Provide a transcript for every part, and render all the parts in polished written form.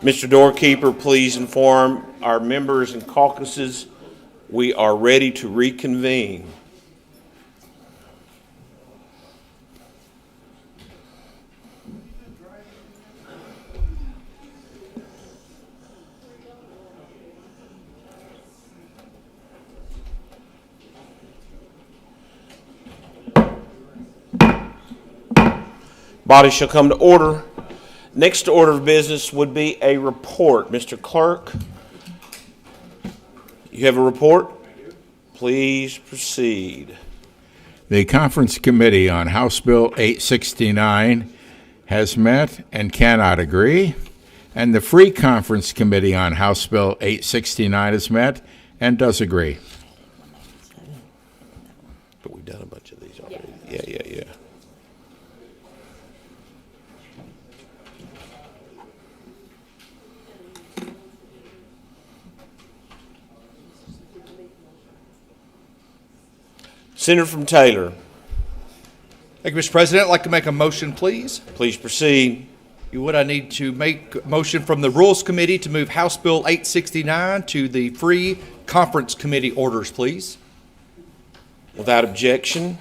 Mr. Doorkeeper, please inform our members and caucuses we are ready to reconvene. Body shall come to order. Next order of business would be a report. Mr. Clerk, you have a report? Please proceed. The Conference Committee on House Bill 869 has met and cannot agree, and the Free Conference Committee on House Bill 869 has met and does agree. But we've done a bunch of these already. Yeah. Senator from Taylor. Thank you, Mr. President. I'd like to make a motion, please. Please proceed. You would. I need to make a motion from the Rules Committee to move House Bill 869 to the Free Conference Committee orders, please. Without objection,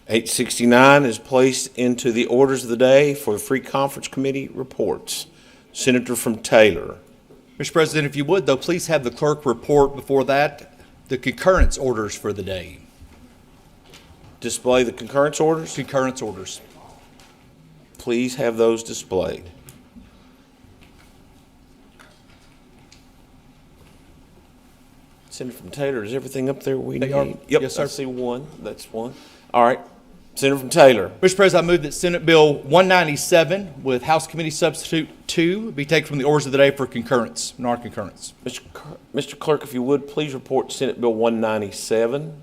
869 is placed into the orders of the day for the Free Conference Committee reports. Senator from Taylor. Mr. President, if you would, though, please have the clerk report before that the concurrence orders for the day. Display the concurrence orders. Concurrence orders. Please have those displayed. Senator from Taylor, is everything up there we need? Yep, yes, sir. I see one. That's one. All right. Senator from Taylor. Mr. President, I move that Senate Bill 197 with House Committee Substitute 2 be taken from the orders of the day for concurrence, non-concurrence. Mr. Clerk, if you would, please report Senate Bill 197.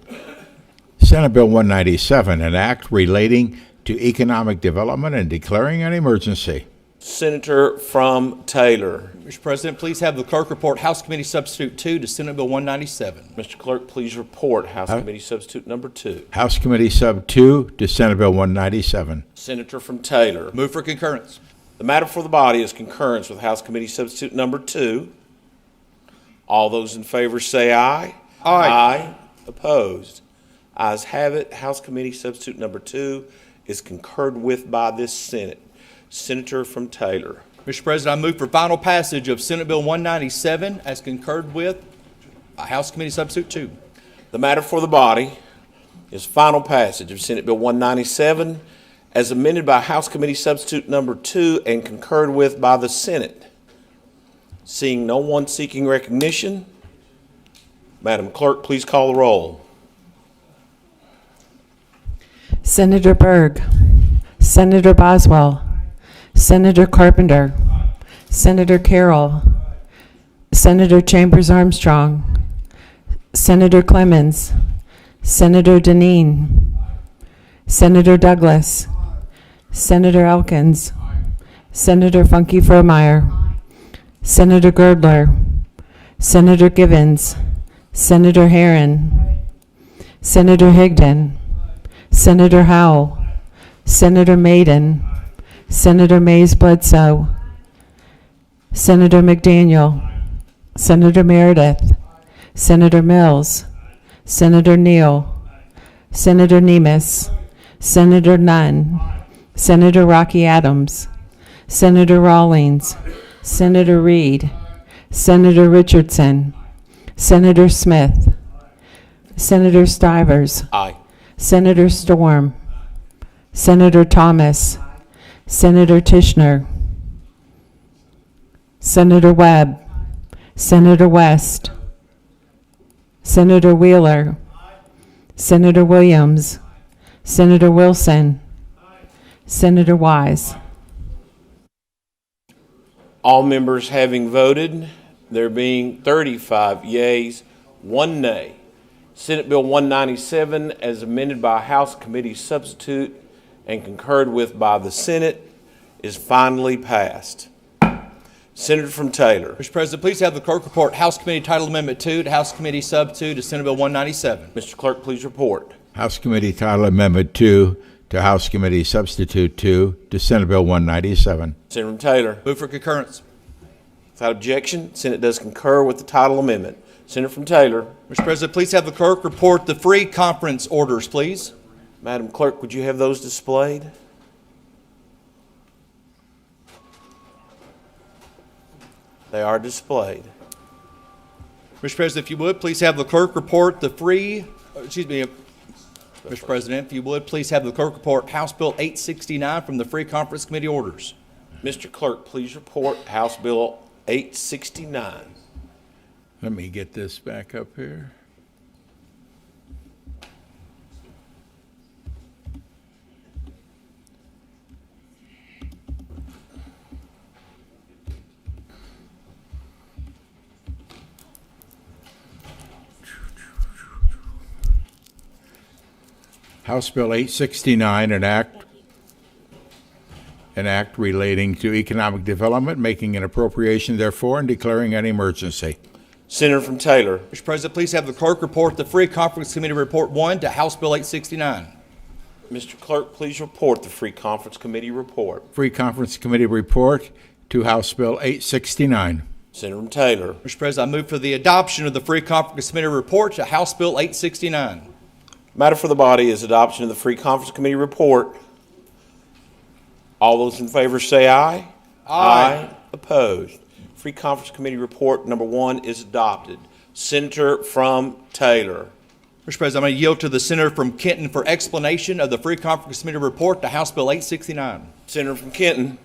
Senate Bill 197, an act relating to economic development and declaring an emergency. Senator from Taylor. Mr. President, please have the clerk report House Committee Substitute 2 to Senate Bill 197. Mr. Clerk, please report House Committee Substitute number 2. House Committee Sub 2 to Senate Bill 197. Senator from Taylor. Move for concurrence. The matter for the body is concurrence with House Committee Substitute number 2. All those in favor say aye. Aye. Aye. Opposed? Ayes have it. House Committee Substitute number 2 is concurred with by this Senate. Senator from Taylor. Mr. President, I move for final passage of Senate Bill 197 as concurred with House Committee Substitute 2. The matter for the body is final passage of Senate Bill 197 as amended by House Committee Substitute number 2 and concurred with by the Senate. Seeing no one seeking recognition, Madam Clerk, please call the roll. Senator Berg, Senator Boswell, Senator Carpenter, Senator Carroll, Senator Chambers Armstrong, Senator Clemens, Senator Deneen, Senator Douglas, Senator Elkins, Senator Funky Fromeyer, Senator Girdler, Senator Givens, Senator Herron, Senator Higdon, Senator Howell, Senator Maiden, Senator Mays-Bledsoe, Senator McDaniel, Senator Meredith, Senator Mills, Senator Neal, Senator Nemes, Senator Nunn, Senator Rocky Adams, Senator Rawlings, Senator Reed, Senator Richardson, Senator Smith, Senator Stivers, Aye. Senator Storm, Senator Thomas, Senator Tishner, Senator Webb, Senator West, Senator Wheeler, Senator Williams, Senator Wilson, Senator Wise. All members having voted, there being 35 yeas, 1 nay. Senate Bill 197, as amended by House Committee Substitute and concurred with by the Senate, is finally passed. Senator from Taylor. Mr. President, please have the clerk report House Committee Title Amendment 2 to House Committee Sub 2 to Senate Bill 197. Mr. Clerk, please report. House Committee Title Amendment 2 to House Committee Substitute 2 to Senate Bill 197. Senator from Taylor. Move for concurrence. Without objection, Senate does concur with the title amendment. Senator from Taylor. Mr. President, please have the clerk report the free conference orders, please. Madam Clerk, would you have those displayed? They are displayed. Mr. President, if you would, please have the clerk report the free, Mr. President, if you would, please have the clerk report House Bill 869 from the Free Conference Committee orders. Mr. Clerk, please report House Bill 869. Let me get this back up here. House Bill 869, an act relating to economic development, making an appropriation therefore, and declaring an emergency. Senator from Taylor. Mr. President, please have the clerk report the Free Conference Committee Report 1 to House Bill 869. Mr. Clerk, please report the Free Conference Committee report. Free Conference Committee report to House Bill 869. Senator from Taylor. Mr. President, I move for the adoption of the Free Conference Committee Report to House Bill 869. Matter for the body is adoption of the Free Conference Committee report. All those in favor say aye. Aye. Opposed. Free Conference Committee report number 1 is adopted. Senator from Taylor. Mr. President, I'm going to yield to the Senator from Kenton for explanation of the Free Conference Committee report to House Bill 869. Senator from Kenton,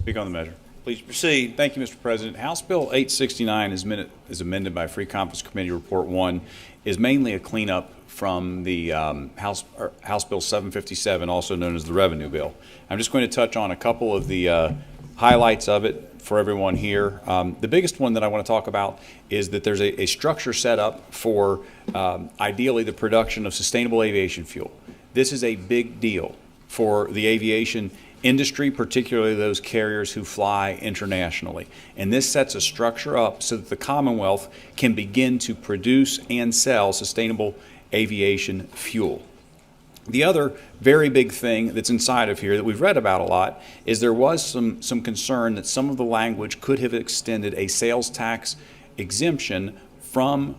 Speak on the measure. please proceed. Thank you, Mr. President. House Bill 869 is amended by Free Conference Committee Report 1, is mainly a cleanup from the House Bill 757, also known as the Revenue Bill. I'm just going to touch on a couple of the highlights of it for everyone here. The biggest one that I want to talk about is that there's a structure set up for ideally the production of sustainable aviation fuel. This is a big deal for the aviation industry, particularly those carriers who fly internationally. And this sets a structure up so that the Commonwealth can begin to produce and sell sustainable aviation fuel. The other very big thing that's inside of here that we've read about a lot is there was some concern that some of the language could have extended a sales tax exemption from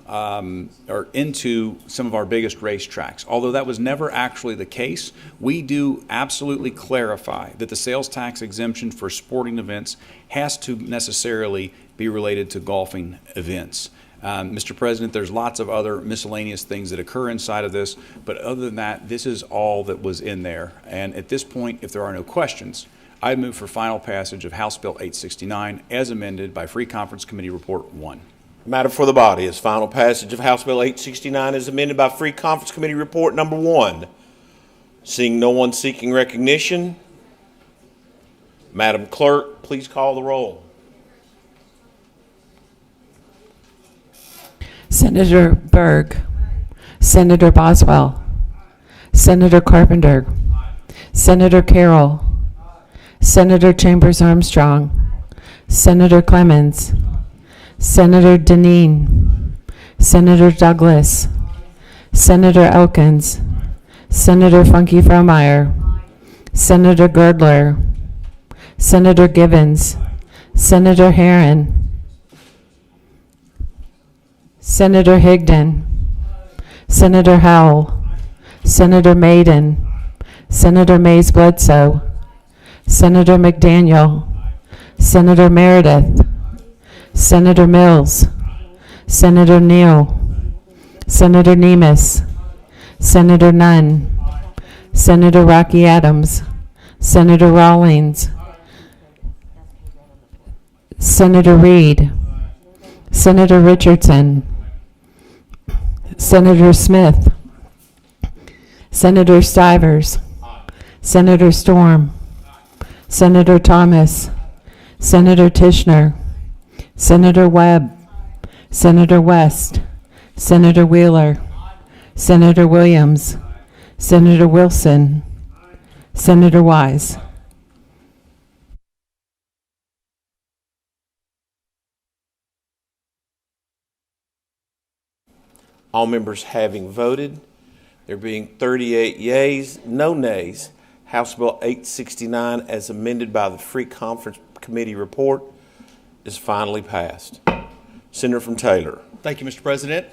or into some of our biggest racetracks. Although that was never actually the case, we do absolutely clarify that the sales tax exemption for sporting events has to necessarily be related to golfing events. Mr. President, there's lots of other miscellaneous things that occur inside of this, but other than that, this is all that was in there. And at this point, if there are no questions, I move for final passage of House Bill 869 as amended by Free Conference Committee Report 1. Matter for the body is final passage of House Bill 869 as amended by Free Conference Committee report number 1. Seeing no one seeking recognition, Madam Clerk, please call the roll. Senator Berg, Senator Boswell, Senator Carpenter, Senator Carroll, Senator Chambers Armstrong, Senator Clemens, Senator Deneen, Senator Douglas, Senator Elkins, Senator Funky Fromeyer, Senator Girdler, Senator Givens, Senator Herron, Senator Higdon, Senator Howell, Senator Maiden, Senator Mays Bledsoe, Senator McDaniel, Senator Meredith, Senator Mills, Senator Neal, Senator Nemes, Senator Nunn, Senator Rocky Adams, Senator Rawlings, Senator Reed, Senator Richardson, Senator Smith, Senator Stivers, Senator Storm, Senator Thomas, Senator Tishner, Senator Webb, Senator West, Senator Wheeler, Senator Williams, Senator Wilson, Senator Wise. All members having voted, there being 38 yeas, no nays, House Bill 869 as amended by the Free Conference Committee report is finally passed. Senator from Taylor. Thank you, Mr. President.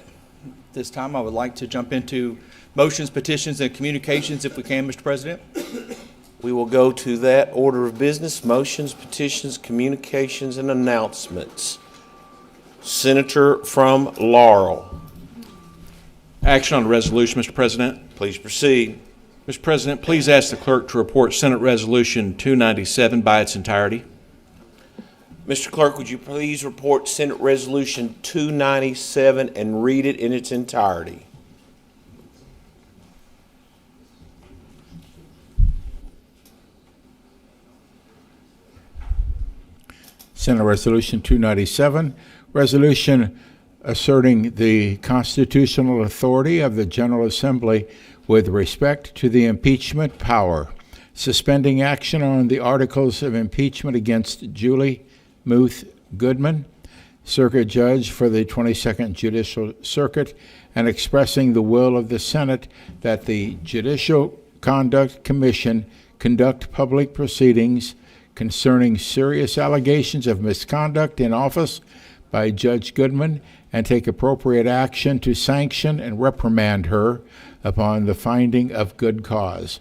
This time I would like to jump into motions, petitions, and communications if we can, Mr. President. We will go to that order of business: motions, petitions, communications, and announcements. Senator from Laurel. Action on the resolution, Mr. President. Please proceed. Mr. President, please ask the clerk to report Senate Resolution 297 by its entirety. Mr. Clerk, would you please report Senate Resolution 297 and read it in its entirety? Senate Resolution 297, resolution asserting the constitutional authority of the General Assembly with respect to the impeachment power, suspending action on the articles of impeachment against Julie Muth Goodman, Circuit Judge for the 22nd Judicial Circuit, and expressing the will of the Senate that the Judicial Conduct Commission conduct public proceedings concerning serious allegations of misconduct in office by Judge Goodman and take appropriate action to sanction and reprimand her upon the finding of good cause.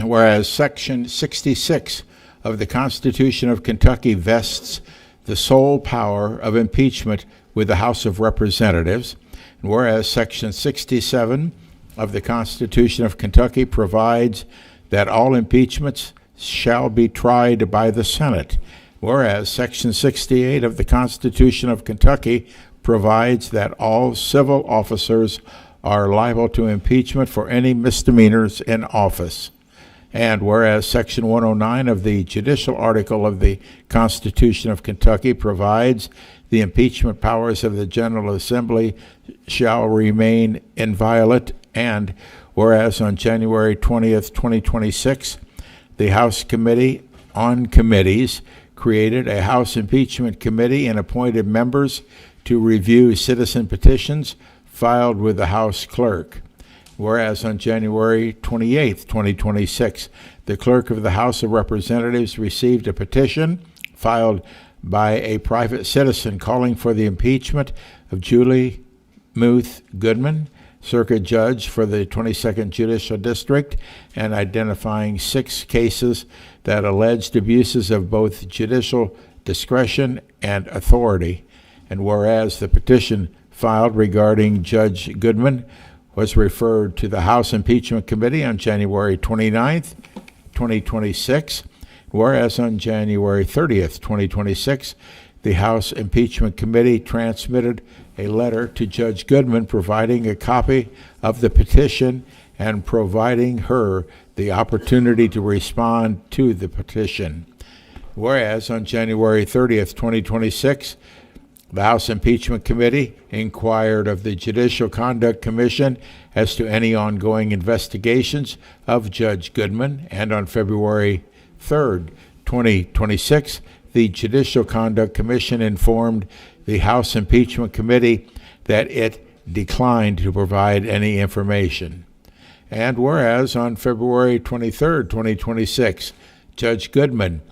Whereas Section 66 of the Constitution of Kentucky vests the sole power of impeachment with the House of Representatives, and whereas Section 67 of the Constitution of Kentucky provides that all impeachments shall be tried by the Senate, whereas Section 68 of the Constitution of Kentucky provides that all civil officers are liable to impeachment for any misdemeanors in office, and whereas Section 109 of the judicial article of the Constitution of Kentucky provides the impeachment powers of the General Assembly shall remain inviolate, and whereas on January 20th, 2026, the House Committee on Committees created a House Impeachment Committee and appointed members to review citizen petitions filed with the House Clerk. Whereas on January 28th, 2026, the Clerk of the House of Representatives received a petition filed by a private citizen calling for the impeachment of Julie Muth Goodman, Circuit Judge for the 22nd Judicial District, and identifying 6 cases that alleged abuses of both judicial discretion and authority. And whereas the petition filed regarding Judge Goodman was referred to the House Impeachment Committee on January 29th, 2026, whereas on January 30th, 2026, the House Impeachment Committee transmitted a letter to Judge Goodman providing a copy of the petition and providing her the opportunity to respond to the petition. Whereas on January 30th, 2026, the House Impeachment Committee inquired of the Judicial Conduct Commission as to any ongoing investigations of Judge Goodman, and on February 3rd, 2026, the Judicial Conduct Commission informed the House Impeachment Committee that it declined to provide any information. And whereas on February 23rd, 2026, Judge Goodman,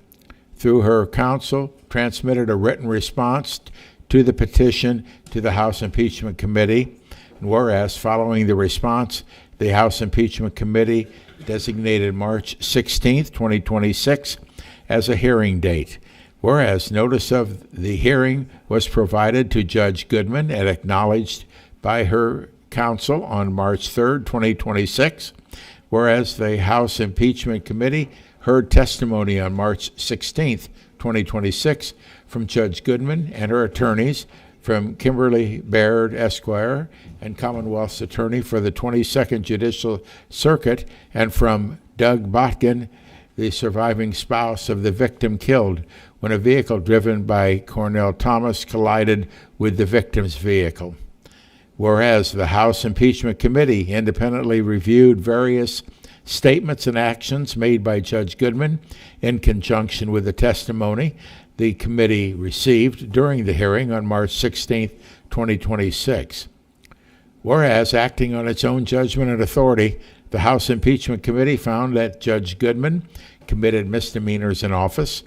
through her counsel, transmitted a written response to the petition to the House Impeachment Committee. And whereas following the response, the House Impeachment Committee designated March 16th, 2026 as a hearing date. Whereas notice of the hearing was provided to Judge Goodman and acknowledged by her counsel on March 3rd, 2026, whereas the House Impeachment Committee heard testimony on March 16th, 2026 from Judge Goodman and her attorneys, from Kimberly Baird, Esquire, and Commonwealth's attorney for the 22nd Judicial Circuit, and from Doug Botkin, the surviving spouse of the victim killed when a vehicle driven by Cornell Thomas collided with the victim's vehicle. Whereas the House Impeachment Committee independently reviewed various statements and actions made by Judge Goodman in conjunction with the testimony the committee received during the hearing on March 16, 2026. Whereas, acting on its own judgment and authority, the House Impeachment Committee found that Judge Goodman committed misdemeanors in office,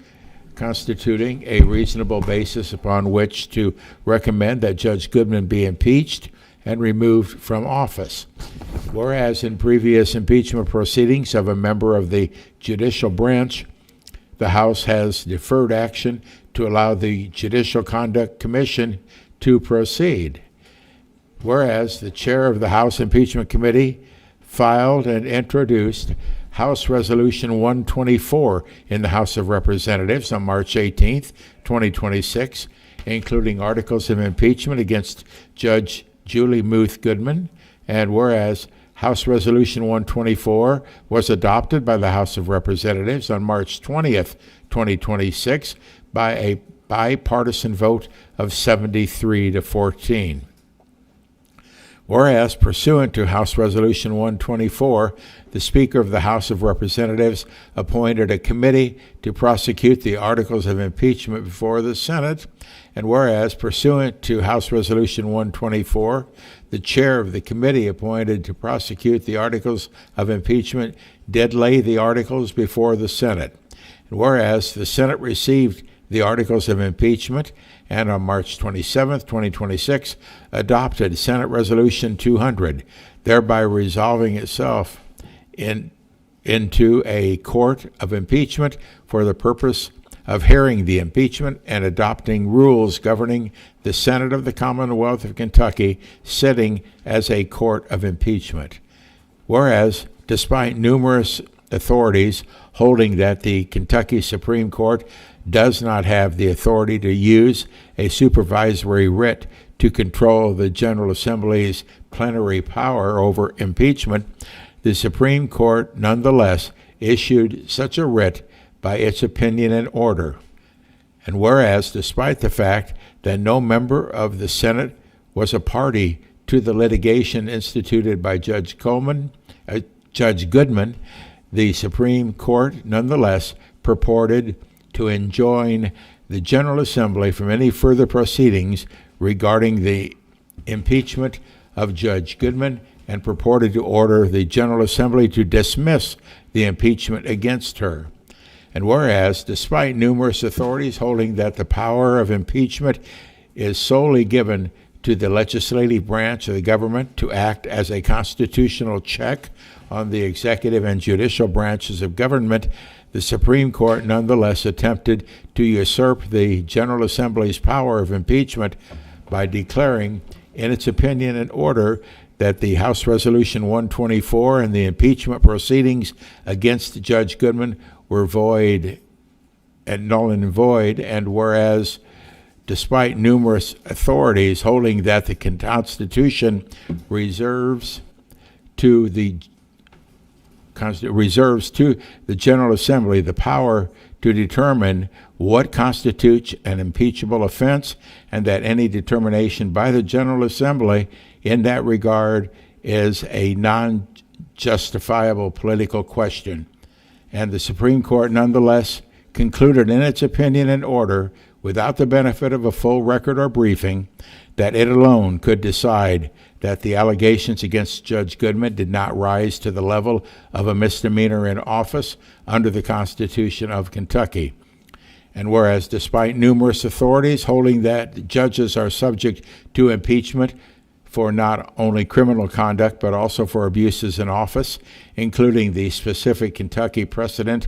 constituting a reasonable basis upon which to recommend that Judge Goodman be impeached and removed from office. Whereas in previous impeachment proceedings of a member of the judicial branch, the House has deferred action to allow the Judicial Conduct Commission to proceed. Whereas the chair of the House Impeachment Committee filed and introduced House Resolution 124 in the House of Representatives on March 18th, 2026, including articles of impeachment against Judge Julie Muth Goodman. And whereas House Resolution 124 was adopted by the House of Representatives on March 20th, 2026, by a bipartisan vote of 73 to 14. Whereas, pursuant to House Resolution 124, the Speaker of the House of Representatives appointed a committee to prosecute the articles of impeachment before the Senate. And whereas, pursuant to House Resolution 124, the chair of the committee appointed to prosecute the articles of impeachment did lay the articles before the Senate. And whereas, the Senate received the articles of impeachment and on March 27, 2026, adopted Senate Resolution 200, thereby resolving itself into a court of impeachment for the purpose of hearing the impeachment and adopting rules governing the Senate of the Commonwealth of Kentucky sitting as a court of impeachment. Whereas, despite numerous authorities holding that the Kentucky Supreme Court does not have the authority to use a supervisory writ to control the General Assembly's plenary power over impeachment, the Supreme Court nonetheless issued such a writ by its opinion and order. And whereas, despite the fact that no member of the Senate was a party to the litigation instituted by Judge Goodman, the Supreme Court nonetheless purported to enjoin the General Assembly from any further proceedings regarding the impeachment of Judge Goodman and purported to order the General Assembly to dismiss the impeachment against her. And whereas, despite numerous authorities holding that the power of impeachment is solely given to the legislative branch of the government to act as a constitutional check on the executive and judicial branches of government, the Supreme Court nonetheless attempted to usurp the General Assembly's power of impeachment by declaring, in its opinion and order, that the House Resolution 124 and the impeachment proceedings against Judge Goodman were void and null and void, and whereas, despite numerous authorities holding that the Constitution reserves to the General Assembly the power to determine what constitutes an impeachable offense, and that any determination by the General Assembly in that regard is a non-justifiable political question. And the Supreme Court nonetheless concluded in its opinion and order, without the benefit of a full record or briefing, that it alone could decide that the allegations against Judge Goodman did not rise to the level of a misdemeanor in office under the Constitution of Kentucky. And whereas, despite numerous authorities holding that judges are subject to impeachment for not only criminal conduct but also for abuses in office, including the specific Kentucky precedent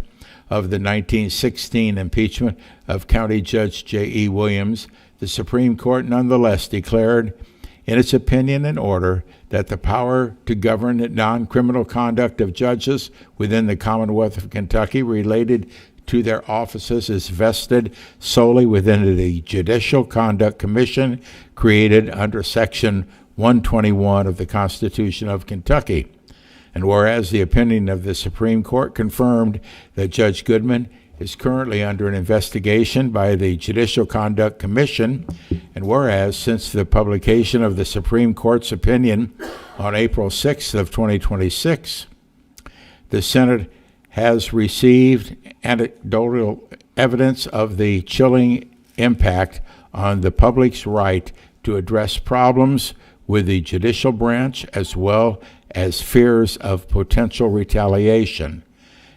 of the 1916 impeachment of County Judge J.E. Williams, the Supreme Court nonetheless declared in its opinion and order that the power to govern non-criminal conduct of judges within the Commonwealth of Kentucky related to their offices is vested solely within the Judicial Conduct Commission created under Section 121 of the Constitution of Kentucky. And whereas the opinion of the Supreme Court confirmed that Judge Goodman is currently under an investigation by the Judicial Conduct Commission, and whereas since the publication of the Supreme Court's opinion on April 6th of 2026, the Senate has received anecdotal evidence of the chilling impact on the public's right to address problems with the judicial branch as well as fears of potential retaliation.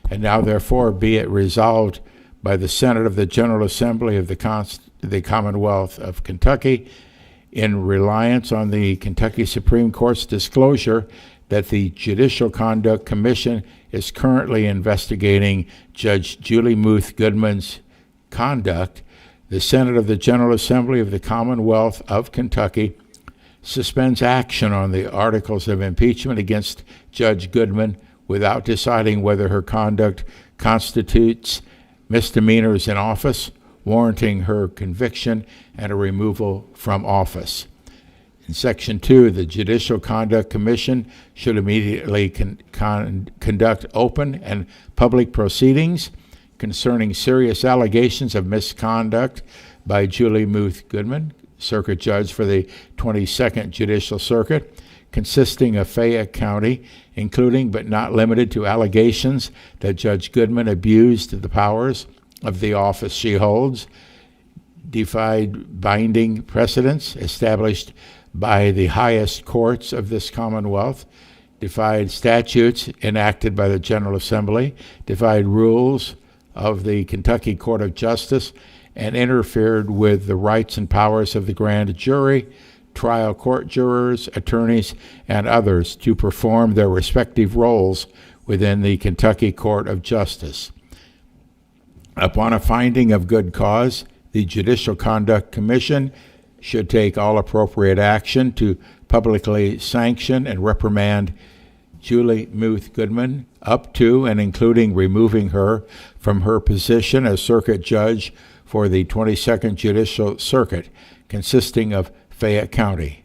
And now therefore be it resolved by the Senate of the General Assembly of the Commonwealth of Kentucky in reliance on the Kentucky Supreme Court's disclosure that the Judicial Conduct Commission is currently investigating Judge Julie Muth Goodman's conduct, the Senate of the General Assembly of the Commonwealth of Kentucky suspends action on the articles of impeachment against Judge Goodman without deciding whether her conduct constitutes misdemeanors in office, warranting her conviction and a removal from office. In Section 2, the Judicial Conduct Commission should immediately conduct open and public proceedings concerning serious allegations of misconduct by Julie Muth Goodman, Circuit Judge for the 22nd Judicial Circuit, consisting of Fayette County, including but not limited to allegations that Judge Goodman abused the powers of the office she holds, defied binding precedents established by the highest courts of this Commonwealth, defied statutes enacted by the General Assembly, defied rules of the Kentucky Court of Justice, and interfered with the rights and powers of the grand jury, trial court jurors, attorneys, and others to perform their respective roles within the Kentucky Court of Justice. Upon a finding of good cause, the Judicial Conduct Commission should take all appropriate action to publicly sanction and reprimand Julie Muth Goodman up to and including removing her from her position as Circuit Judge for the 22nd Judicial Circuit, consisting of Fayette County.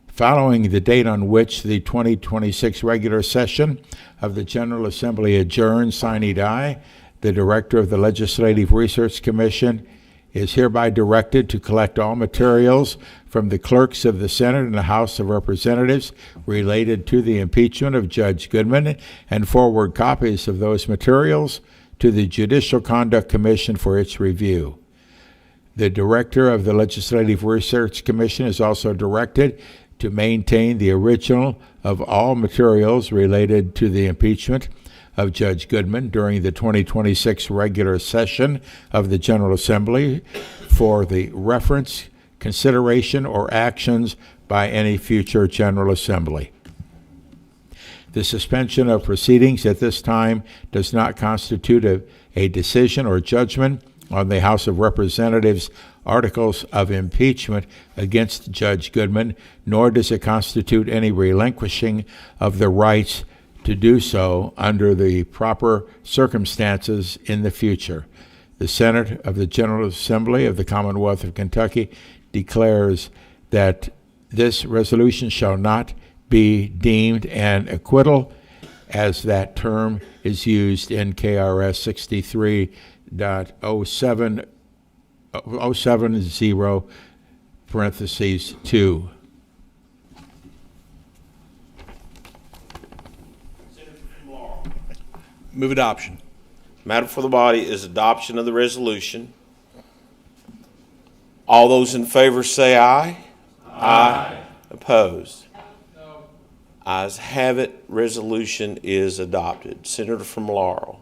Following the date on which the 2026 regular session of the General Assembly adjourns sine die, the Director of the Legislative Research Commission is hereby directed to collect all materials from the clerks of the Senate and the House of Representatives related to the impeachment of Judge Goodman and forward copies of those materials to the Judicial Conduct Commission for its review. The Director of the Legislative Research Commission is also directed to maintain the original of all materials related to the impeachment of Judge Goodman during the 2026 regular session of the General Assembly for the reference, consideration, or actions by any future General Assembly. The suspension of proceedings at this time does not constitute a decision or judgment on the House of Representatives' articles of impeachment against Judge Goodman, nor does it constitute any relinquishing of the rights to do so under the proper circumstances in the future. The Senate of the General Assembly of the Commonwealth of Kentucky declares that this resolution shall not be deemed an acquittal, as that term is used in KRS 63.070 parentheses 2. Move adoption. Matter for the body is adoption of the resolution. All those in favor say aye. Aye. Opposed? No. Ayes have it. Resolution is adopted. Senator from Laurel.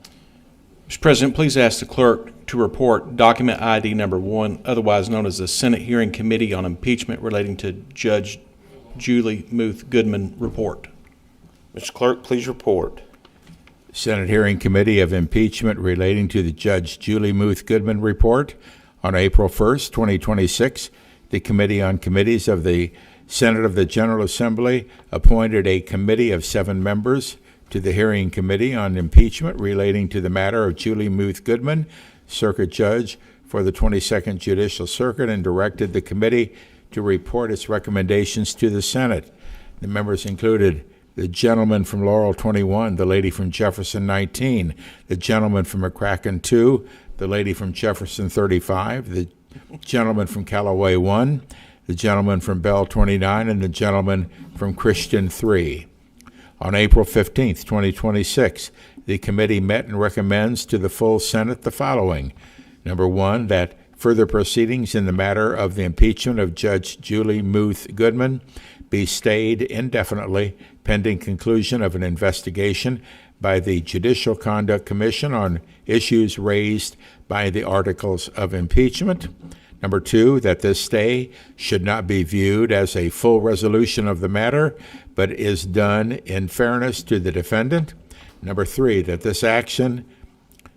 Mr. President, please ask the clerk to report document ID number 1, otherwise known as the Senate Hearing Committee on Impeachment relating to Judge Julie Muth Goodman report. Mr. Clerk, please report. Senate Hearing Committee of Impeachment relating to the Judge Julie Muth Goodman report. On April 1st, 2026, the Committee on Committees of the Senate of the General Assembly appointed a committee of 7 members to the Hearing Committee on Impeachment relating to the matter of Julie Muth Goodman, Circuit Judge for the 22nd Judicial Circuit, and directed the committee to report its recommendations to the Senate. The members included the gentleman from Laurel 21, the lady from Jefferson 19, the gentleman from McCracken 2, the lady from Jefferson 35, the gentleman from Callaway 1, the gentleman from Bell 29, and the gentleman from Christian 3. On April 15th, 2026, the committee met and recommends to the full Senate the following. Number 1, that further proceedings in the matter of the impeachment of Judge Julie Muth Goodman be stayed indefinitely pending conclusion of an investigation by the Judicial Conduct Commission on issues raised by the articles of impeachment. Number 2, that this stay should not be viewed as a full resolution of the matter, but is done in fairness to the defendant. Number 3, that this action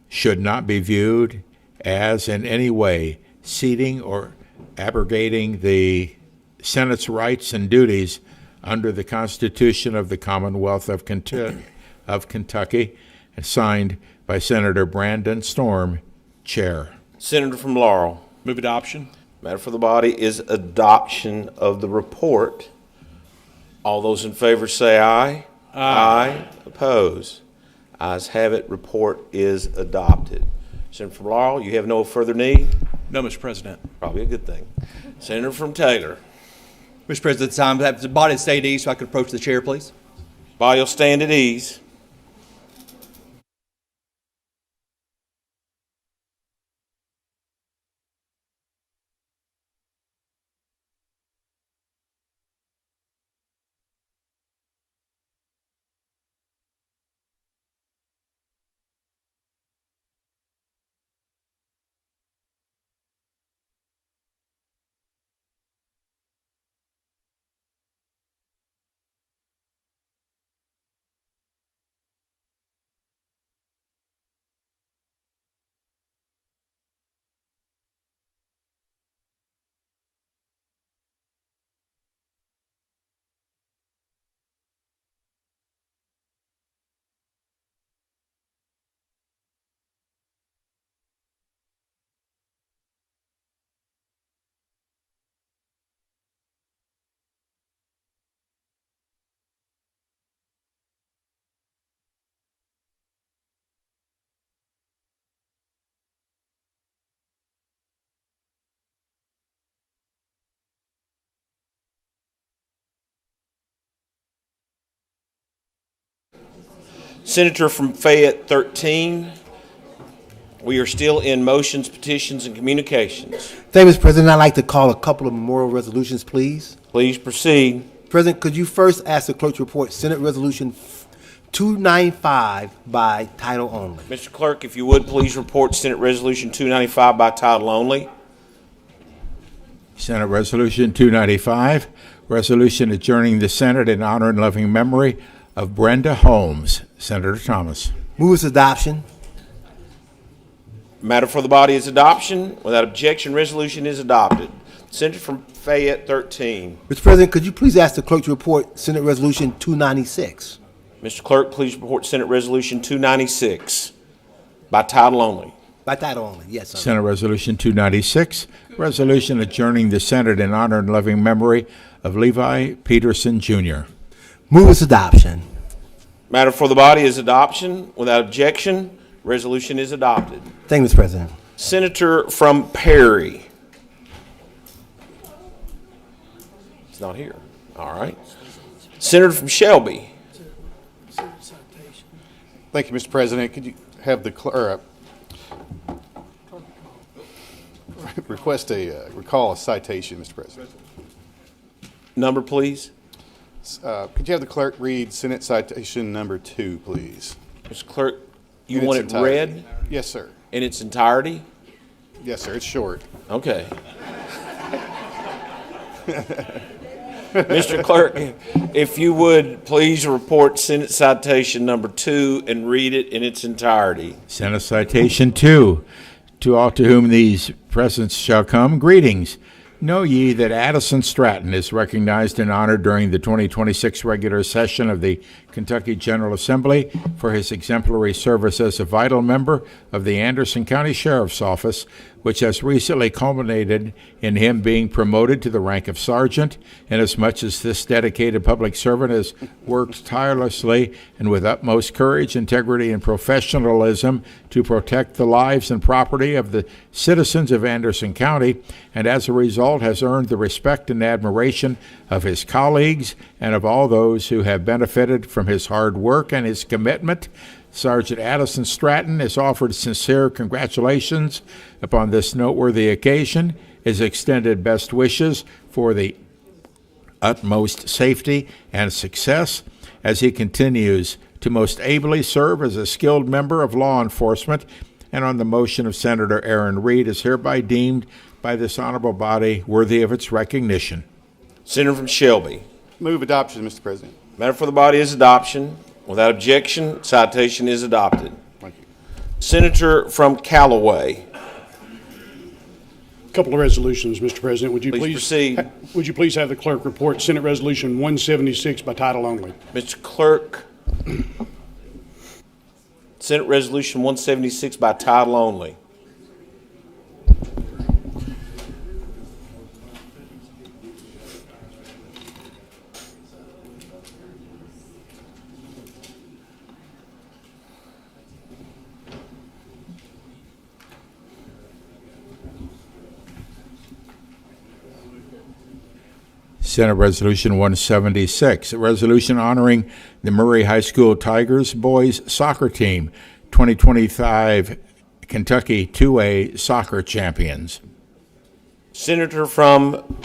should not be viewed as in any way ceding or abrogating the Senate's rights and duties under the Constitution of the Commonwealth of Kentucky, and signed by Senator Brandon Storm, Chair. Senator from Laurel. Move adoption. Matter for the body is adoption of the report. All those in favor say aye. Aye. Oppose. Ayes have it. Report is adopted. Senator from Laurel, you have no further need? No, Mr. President. Probably a good thing. Senator from Taylor. Mr. President, at the time, have the body stay at ease so I can approach the chair, please. Body will stand at ease. Senator from Fayette, 13. We are still in motions, petitions, and communications. Thank you, Mr. President. I'd like to call a couple of memorial resolutions, please. Please proceed. President, could you first ask the clerk to report Senate Resolution 295 by title only? Mr. Clerk, if you would, please report Senate Resolution 295 by title only. Senate Resolution 295, resolution adjourning the Senate in honor and loving memory of Brenda Holmes. Senator Thomas. Move its adoption. Matter for the body is adoption. Without objection, resolution is adopted. Senator from Fayette, 13. Mr. President, could you please ask the clerk to report Senate Resolution 296? Mr. Clerk, please report Senate Resolution 296 by title only. By title only, yes, sir. Senate Resolution 296, resolution adjourning the Senate in honor and loving memory of Levi Peterson, Jr. Move its adoption. Matter for the body is adoption. Without objection, resolution is adopted. Thank you, Mr. President. Senator from Perry. He's not here. All right. Senator from Shelby. Thank you, Mr. President. Could you have the recall a citation, Mr. President? Number, please. Could you have the clerk read Senate citation number 2, please? Mr. Clerk, you In want its it entirety. read Yes, sir. in its entirety? Yes, sir. It's short. Okay. Mr. Clerk, if you would, please report Senate citation number 2 and read it in its entirety. Senate Citation 2. To all to whom these presents shall come, greetings. Know ye that Addison Stratton is recognized and honored during the 2026 regular session of the Kentucky General Assembly for his exemplary service as a vital member of the Anderson County Sheriff's Office, which has recently culminated in him being promoted to the rank of sergeant, inasmuch as this dedicated public servant has worked tirelessly and with utmost courage, integrity, and professionalism to protect the lives and property of the citizens of Anderson County, and as a result has earned the respect and admiration of his colleagues and of all those who have benefited from his hard work and his commitment. Sergeant Addison Stratton is offered sincere congratulations upon this noteworthy occasion, is extended best wishes for the utmost safety and success as he continues to most ably serve as a skilled member of law enforcement, and on the motion of Senator Aaron Reed is hereby deemed by this honorable body worthy of its recognition. Senator from Shelby. Move adoption, Mr. President. Matter for the body is adoption. Without objection, citation is adopted. Thank you. Senator from Callaway. Couple of resolutions, Mr. President. Would you Please proceed. Would you please have the clerk report Senate Resolution 176 by title only? Mr. Clerk, Senate Resolution 176 by title only. Senate Resolution 176, a resolution honoring the Murray High School Tigers boys soccer team, 2025 Kentucky 2A soccer champions. Senator from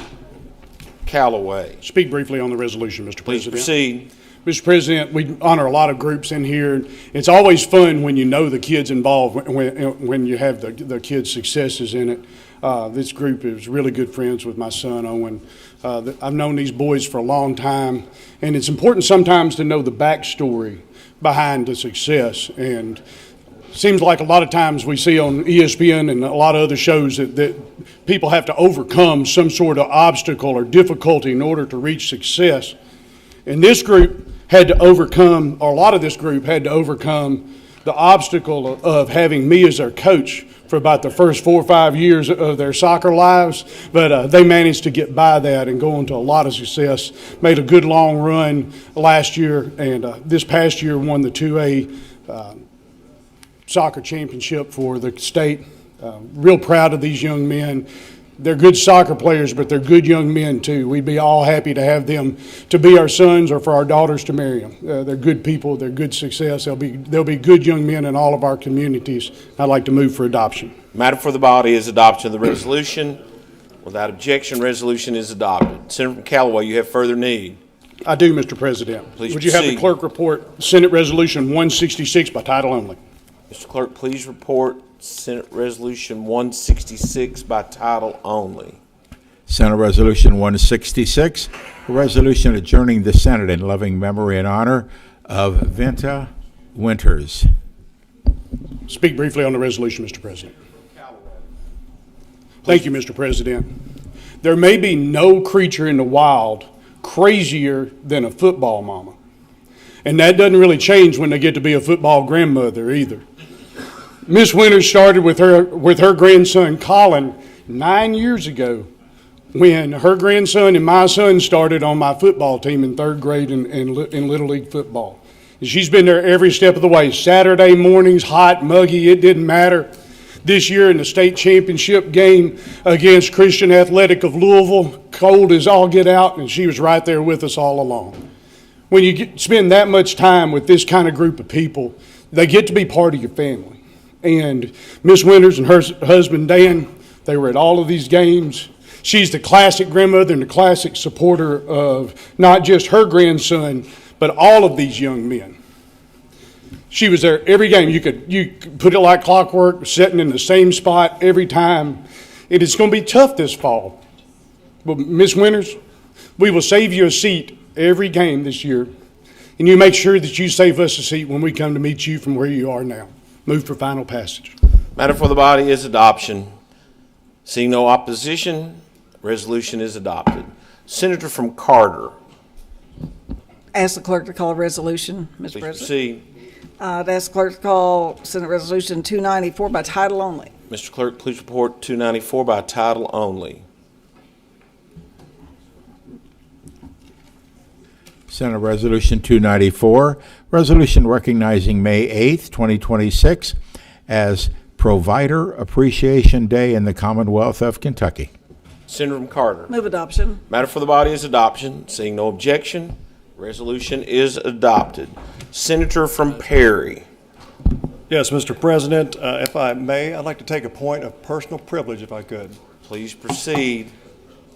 Callaway. Speak briefly on the resolution, Mr. Please President. proceed. Mr. President, we honor a lot of groups in here. It's always fun when you know the kids involved, when you have the kids' successes in it. This group is really good friends with my son, Owen. I've known these boys for a long time, and it's important sometimes to know the backstory behind the success. And seems like a lot of times we see on ESPN and a lot of other shows that people have to overcome some sort of obstacle or difficulty in order to reach success. And this group had to overcome, or a lot of this group had to overcome the obstacle of having me as their coach for about the first 4 or 5 years of their soccer lives, but they managed to get by that and go into a lot of success. Made a good long run last year, and this past year won the 2A soccer championship for the state. Real proud of these young men. They're good soccer players, but they're good young men too. We'd be all happy to have them to be our sons or for our daughters to marry them. They're good people. They're good success. They'll be good young men in all of our communities. I'd like to move for adoption. Matter for the body is adoption of the resolution. Without objection, resolution is adopted. Senator from Callaway, you have further need. I do, Mr. President. Please Would you have the proceed. clerk report Senate Resolution 166 by title only? Mr. Clerk, please report Senate Resolution 166 by title only. Senate Resolution 166, a resolution adjourning the Senate in loving memory and honor of Venta Winters. Speak briefly on the resolution, Mr. President. Thank you, Mr. President. There may be no creature in the wild crazier than a football mama. And that doesn't really change when they get to be a football grandmother either. Miss Winters started with her grandson Colin 9 years ago when her grandson and my son started on my football team in third grade in Little League football. And she's been there every step of the way. Saturday mornings, hot, muggy, it didn't matter. This year in the state championship game against Christian Athletic of Louisville, cold as all get out, and she was right there with us all along. When you spend that much time with this kind of group of people, they get to be part of your family. And Miss Winters and her husband Dan, they were at all of these games. She's the classic grandmother and the classic supporter of not just her grandson, but all of these young men. She was there every game. You could put it like clockwork, sitting in the same spot every time. It is going to be tough this fall. But Miss Winters, we will save you a seat every game this year. And you make sure that you save us a seat when we come to meet you from where you are now. Move for final passage. Matter for the body is adoption. Seeing no opposition, resolution is adopted. Senator from Carter. Ask the clerk to call a resolution, Mr. Please President. proceed. I'd ask the clerk to call Senate Resolution 294 by title only. Mr. Clerk, please report 294 by title only. Senate Resolution 294, resolution recognizing May 8th, 2026 as Provider Appreciation Day in the Commonwealth of Kentucky. Senator from Carter. Move adoption. Matter for the body is adoption. Seeing no objection, resolution is adopted. Senator from Perry. Yes, Mr. President, if I may, I'd like to take a point of personal privilege if I could. Please proceed.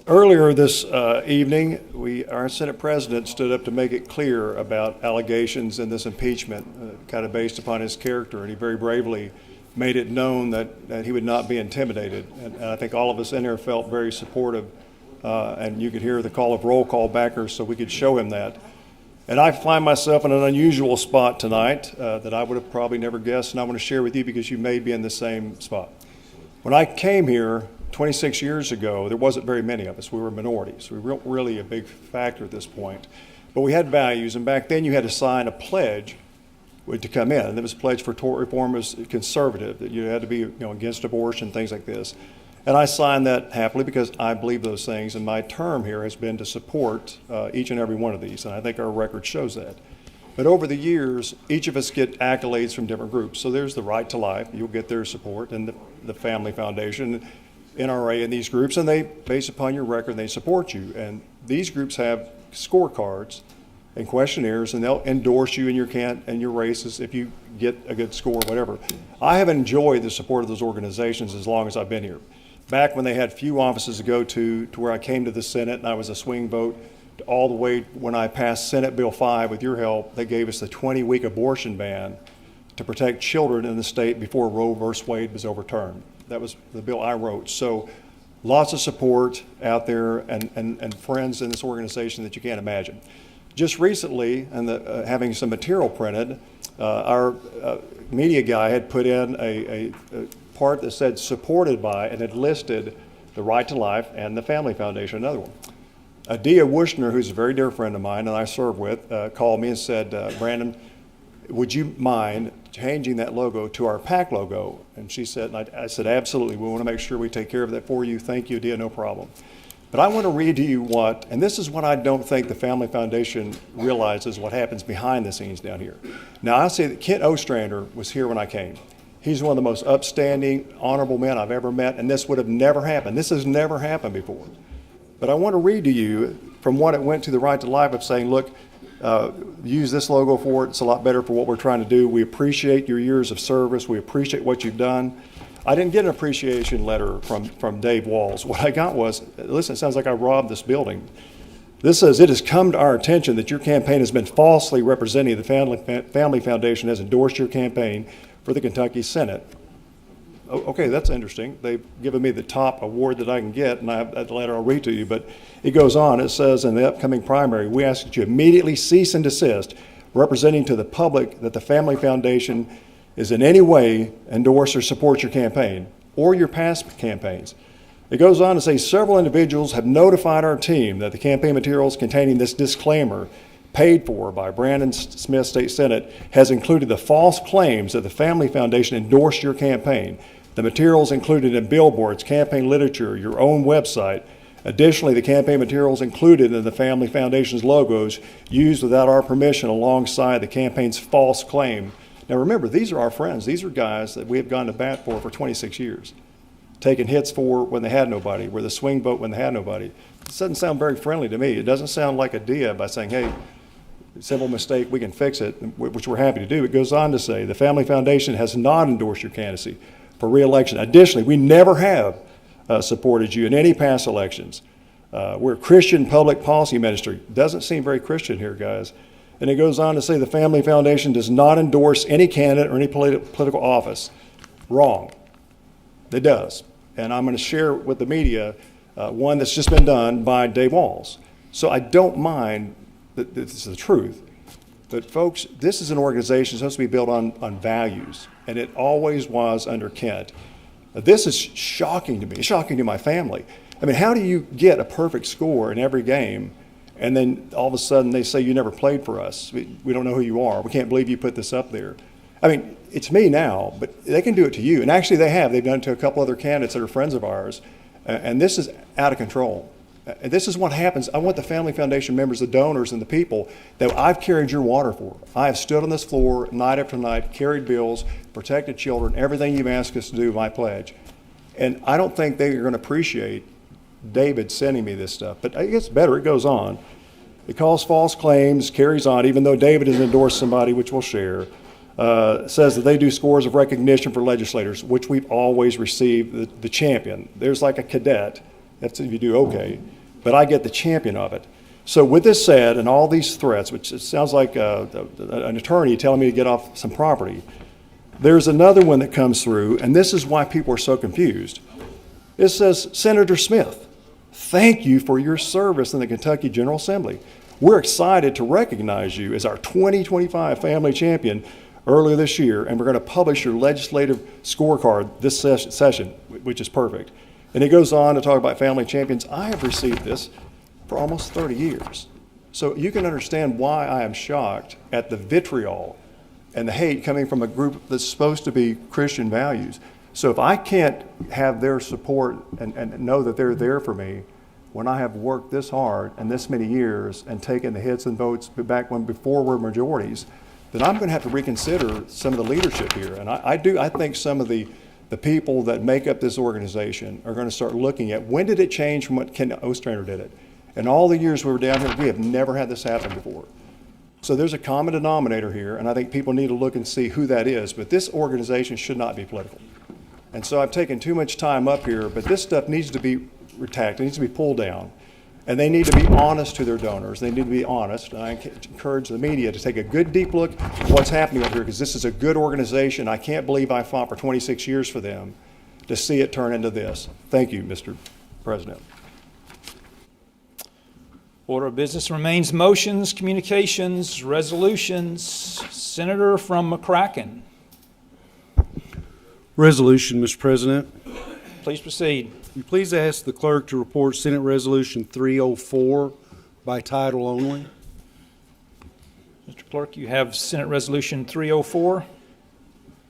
Earlier this evening, our Senate President stood up to make it clear about allegations in this impeachment, kind of based upon his character, and he very bravely made it known that he would not be intimidated. And I think all of us in there felt very supportive, and you could hear the call of roll call backers, so we could show him that. And I find myself in an unusual spot tonight that I would have probably never guessed, and I want to share with you because you may be in the same spot. When I came here 26 years ago, there wasn't very many of us. We were minorities. We weren't really a big factor at this point. But we had values, and back then you had to sign a pledge to come in. And it was a pledge for tort reform as conservative, that you had to be against abortion, things like this. And I signed that happily because I believe those things, and my term here has been to support each and every one of these, and I think our record shows that. But over the years, each of us get accolades from different groups. So there's the Right to Life, you'll get their support, and the Family Foundation, NRA, and these groups, and they, based upon your record, they support you. And these groups have scorecards and questionnaires, and they'll endorse you in your races if you get a good score, whatever. I have enjoyed the support of those organizations as long as I've been here. Back when they had few offices to go to where I came to the Senate and I was a swing vote, all the way when I passed Senate Bill 5 with your help, they gave us the 20-week abortion ban to protect children in the state before Roe v. Wade was overturned. That was the bill I wrote. So lots of support out there and friends in this organization that you can't imagine. Just recently, and having some material printed, our media guy had put in a part that said supported by, and had listed the Right to Life and the Family Foundation, another one. Adia Wushner, who's a very dear friend of mine and I serve with, called me and said, Brandon, would you mind changing that logo to our PAC logo? And she said, and I said, absolutely, we want to make sure we take care of that for you. Thank you, Adia, no problem. But I want to read to you what, and this is what I don't think the Family Foundation realizes what happens behind the scenes down here. Now, I say that Kent Ostrander was here when I came. He's one of the most upstanding, honorable men I've ever met, and this would have never happened. This has never happened before. But I want to read to you from what it went to the Right to Life of saying, look, use this logo for it. It's a lot better for what we're trying to do. We appreciate your years of service. We appreciate what you've done. I didn't get an appreciation letter from Dave Walls. What I got was, listen, it sounds like I robbed this building. This says, it has come to our attention that your campaign has been falsely representing the Family Foundation has endorsed your campaign for the Kentucky Senate. Okay, that's interesting. They've given me the top award that I can get, and I have that letter I'll read to you, but it goes on. It says, in the upcoming primary, we ask that you immediately cease and desist representing to the public that the Family Foundation is in any way endorse or support your campaign or your past campaigns. It goes on to say, several individuals have notified our team that the campaign materials containing this disclaimer paid for by Brandon Smith State Senate has included the false claims that the Family Foundation endorsed your campaign. The materials included in billboards, campaign literature, your own website. Additionally, the campaign materials included in the Family Foundation's logos used without our permission alongside the campaign's false claim. Now remember, these are our friends. These are guys that we have gone to bat for 26 years. Taking hits for when they had nobody, were the swing vote when they had nobody. This doesn't sound very friendly to me. It doesn't sound like a dia by saying, hey, simple mistake, we can fix it, which we're happy to do. It goes on to say, the Family Foundation has not endorsed your candidacy for re-election. Additionally, we never have supported you in any past elections. We're a Christian public policy ministry. Doesn't seem very Christian here, guys. And it goes on to say the Family Foundation does not endorse any candidate or any political office. Wrong. It does. And I'm going to share with the media one that's just been done by Dave Walls. So I don't mind that this is the truth. But folks, this is an organization supposed to be built on values, and it always was under Kent. This is shocking to me, shocking to my family. I mean, how do you get a perfect score in every game, and then all of a sudden they say you never played for us? We don't know who you are. We can't believe you put this up there. I mean, it's me now, but they can do it to you. And actually they have. They've done it to a couple other candidates that are friends of ours. And this is out of control. And this is what happens. I want the Family Foundation members, the donors, and the people that I've carried your water for. I have stood on this floor night after night, carried bills, protected children, everything you've asked us to do, my pledge. And I don't think they're going to appreciate David sending me this stuff. But it gets better. It goes on. It calls false claims, carries on, even though David has endorsed somebody, which we'll share. Says that they do scores of recognition for legislators, which we've always received the champion. There's like a cadet That's if you do okay. But I get the champion of it. So with this said, and all these threats, which it sounds like an attorney telling me to get off some property, there's another one that comes through, and this is why people are so confused. It says, Senator Smith, thank you for your service in the Kentucky General Assembly. We're excited to recognize you as our 2025 family champion earlier this year, and we're going to publish your legislative scorecard this session, which is perfect. And it goes on to talk about family champions. I have received this for almost 30 years. So you can understand why I am shocked at the vitriol and the hate coming from a group that's supposed to be Christian values. So if I can't have their support and know that they're there for me when I have worked this hard and this many years and taken the hits and votes back when before we're majorities, then I'm going to have to reconsider some of the leadership here. And I think some of the people that make up this organization are going to start looking at when did it change from what Ken Ostrander did it. And all the years we were down here, we have never had this happen before. So there's a common denominator here, and I think people need to look and see who that is. But this organization should not be political. And so I've taken too much time up here, but this stuff needs to be retracted, it needs to be pulled down. And they need to be honest to their donors. They need to be honest. And I encourage the media to take a good, deep look at what's happening up here, because this is a good organization. I can't believe I fought for 26 years for them to see it turn into this. Thank you, Mr. President. Order of business remains motions, communications, resolutions. Senator from McCracken. Resolution, Mr. President. Please proceed. Will you please ask the clerk to report Senate Resolution 304 by title only? Mr. Clerk, you have Senate Resolution 304.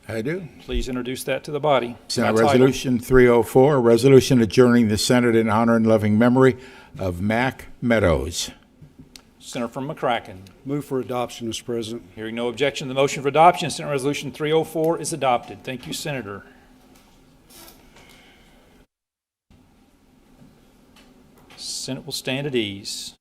I do. Please introduce that to the body. Senate By title. Resolution 304, a resolution adjourning the Senate in honor and loving memory of Mac Meadows. Senator from McCracken. Move for adoption, Mr. President. Hearing no objection to the motion for adoption, Senate Resolution 304 is adopted. Thank you, Senator. Senate will stand at ease.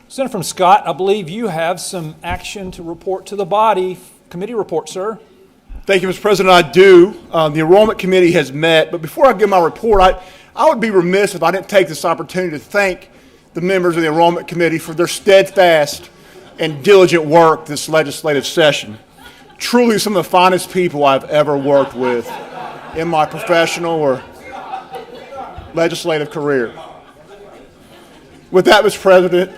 Senator from Scott, I believe you have some action to report to the body. Committee report, sir. Thank you, Mr. President. I do. The Enrollment Committee has met, but before I give my report, I would be remiss if I didn't take this opportunity to thank the members of the Enrollment Committee for their steadfast and diligent work this legislative session. Truly some of the finest people I've ever worked with in my professional or legislative career. With that, Mr. President,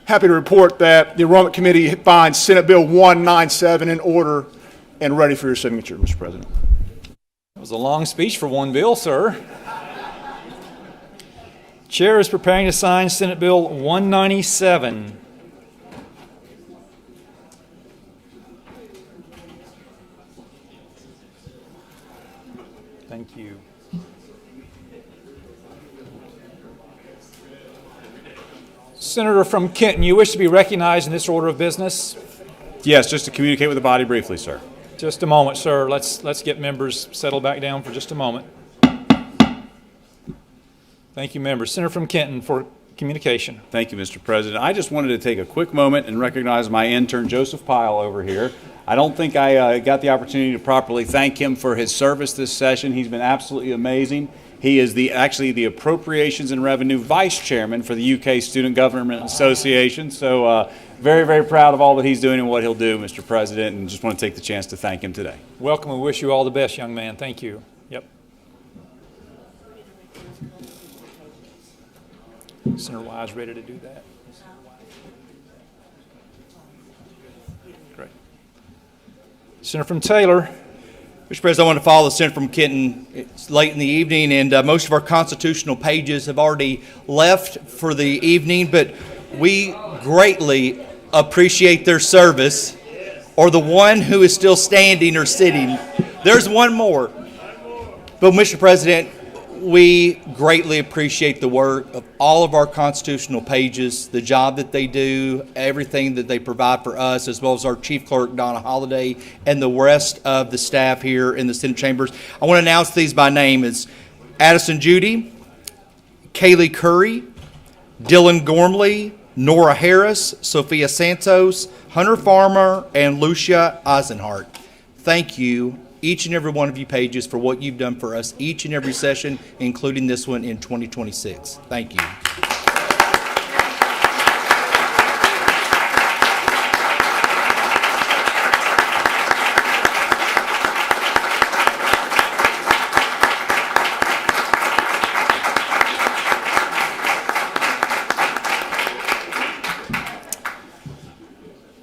happy to report that the Enrollment Committee finds Senate Bill 197 in order and ready for your signature, Mr. President. That was a long speech for one bill, sir. Chair is preparing to sign Senate Bill 197. Thank you. Senator from Kenton, you wish to be recognized in this order of business? Yes, just to communicate with the body briefly, sir. Just a moment, sir. Let's get members settled back down for just a moment. Thank you, members. Senator from Kenton for communication. Thank you, Mr. President. I just wanted to take a quick moment and recognize my intern, Joseph Pyle, over here. I don't think I got the opportunity to properly thank him for his service this session. He's been absolutely amazing. He is actually the Appropriations and Revenue Vice Chairman for the UK Student Government Association. So very, very proud of all that he's doing and what he'll do, Mr. President, and just want to take the chance to thank him today. Welcome and wish you all the best, young man. Thank you. Yep. Senator Wise ready to do that. Senator from Taylor. Mr. President, I want to follow the senator from Kenton. It's late in the evening, and most of our constitutional pages have already left for the evening, but we greatly appreciate their service, or the one who is still standing or sitting. There's one more. But, Mr. President, we greatly appreciate the work of all of our constitutional pages, the job that they do, everything that they provide for us, as well as our Chief Clerk, Donna Holliday, and the rest of the staff here in the Senate chambers. I want to announce these by name. It's Addison Judy, Kaylee Curry, Dylan Gormley, Nora Harris, Sophia Santos, Hunter Farmer, and Lucia Eisenhart. Thank you, each and every one of you pages, for what you've done for us each and every session, including this one in 2026. Thank you.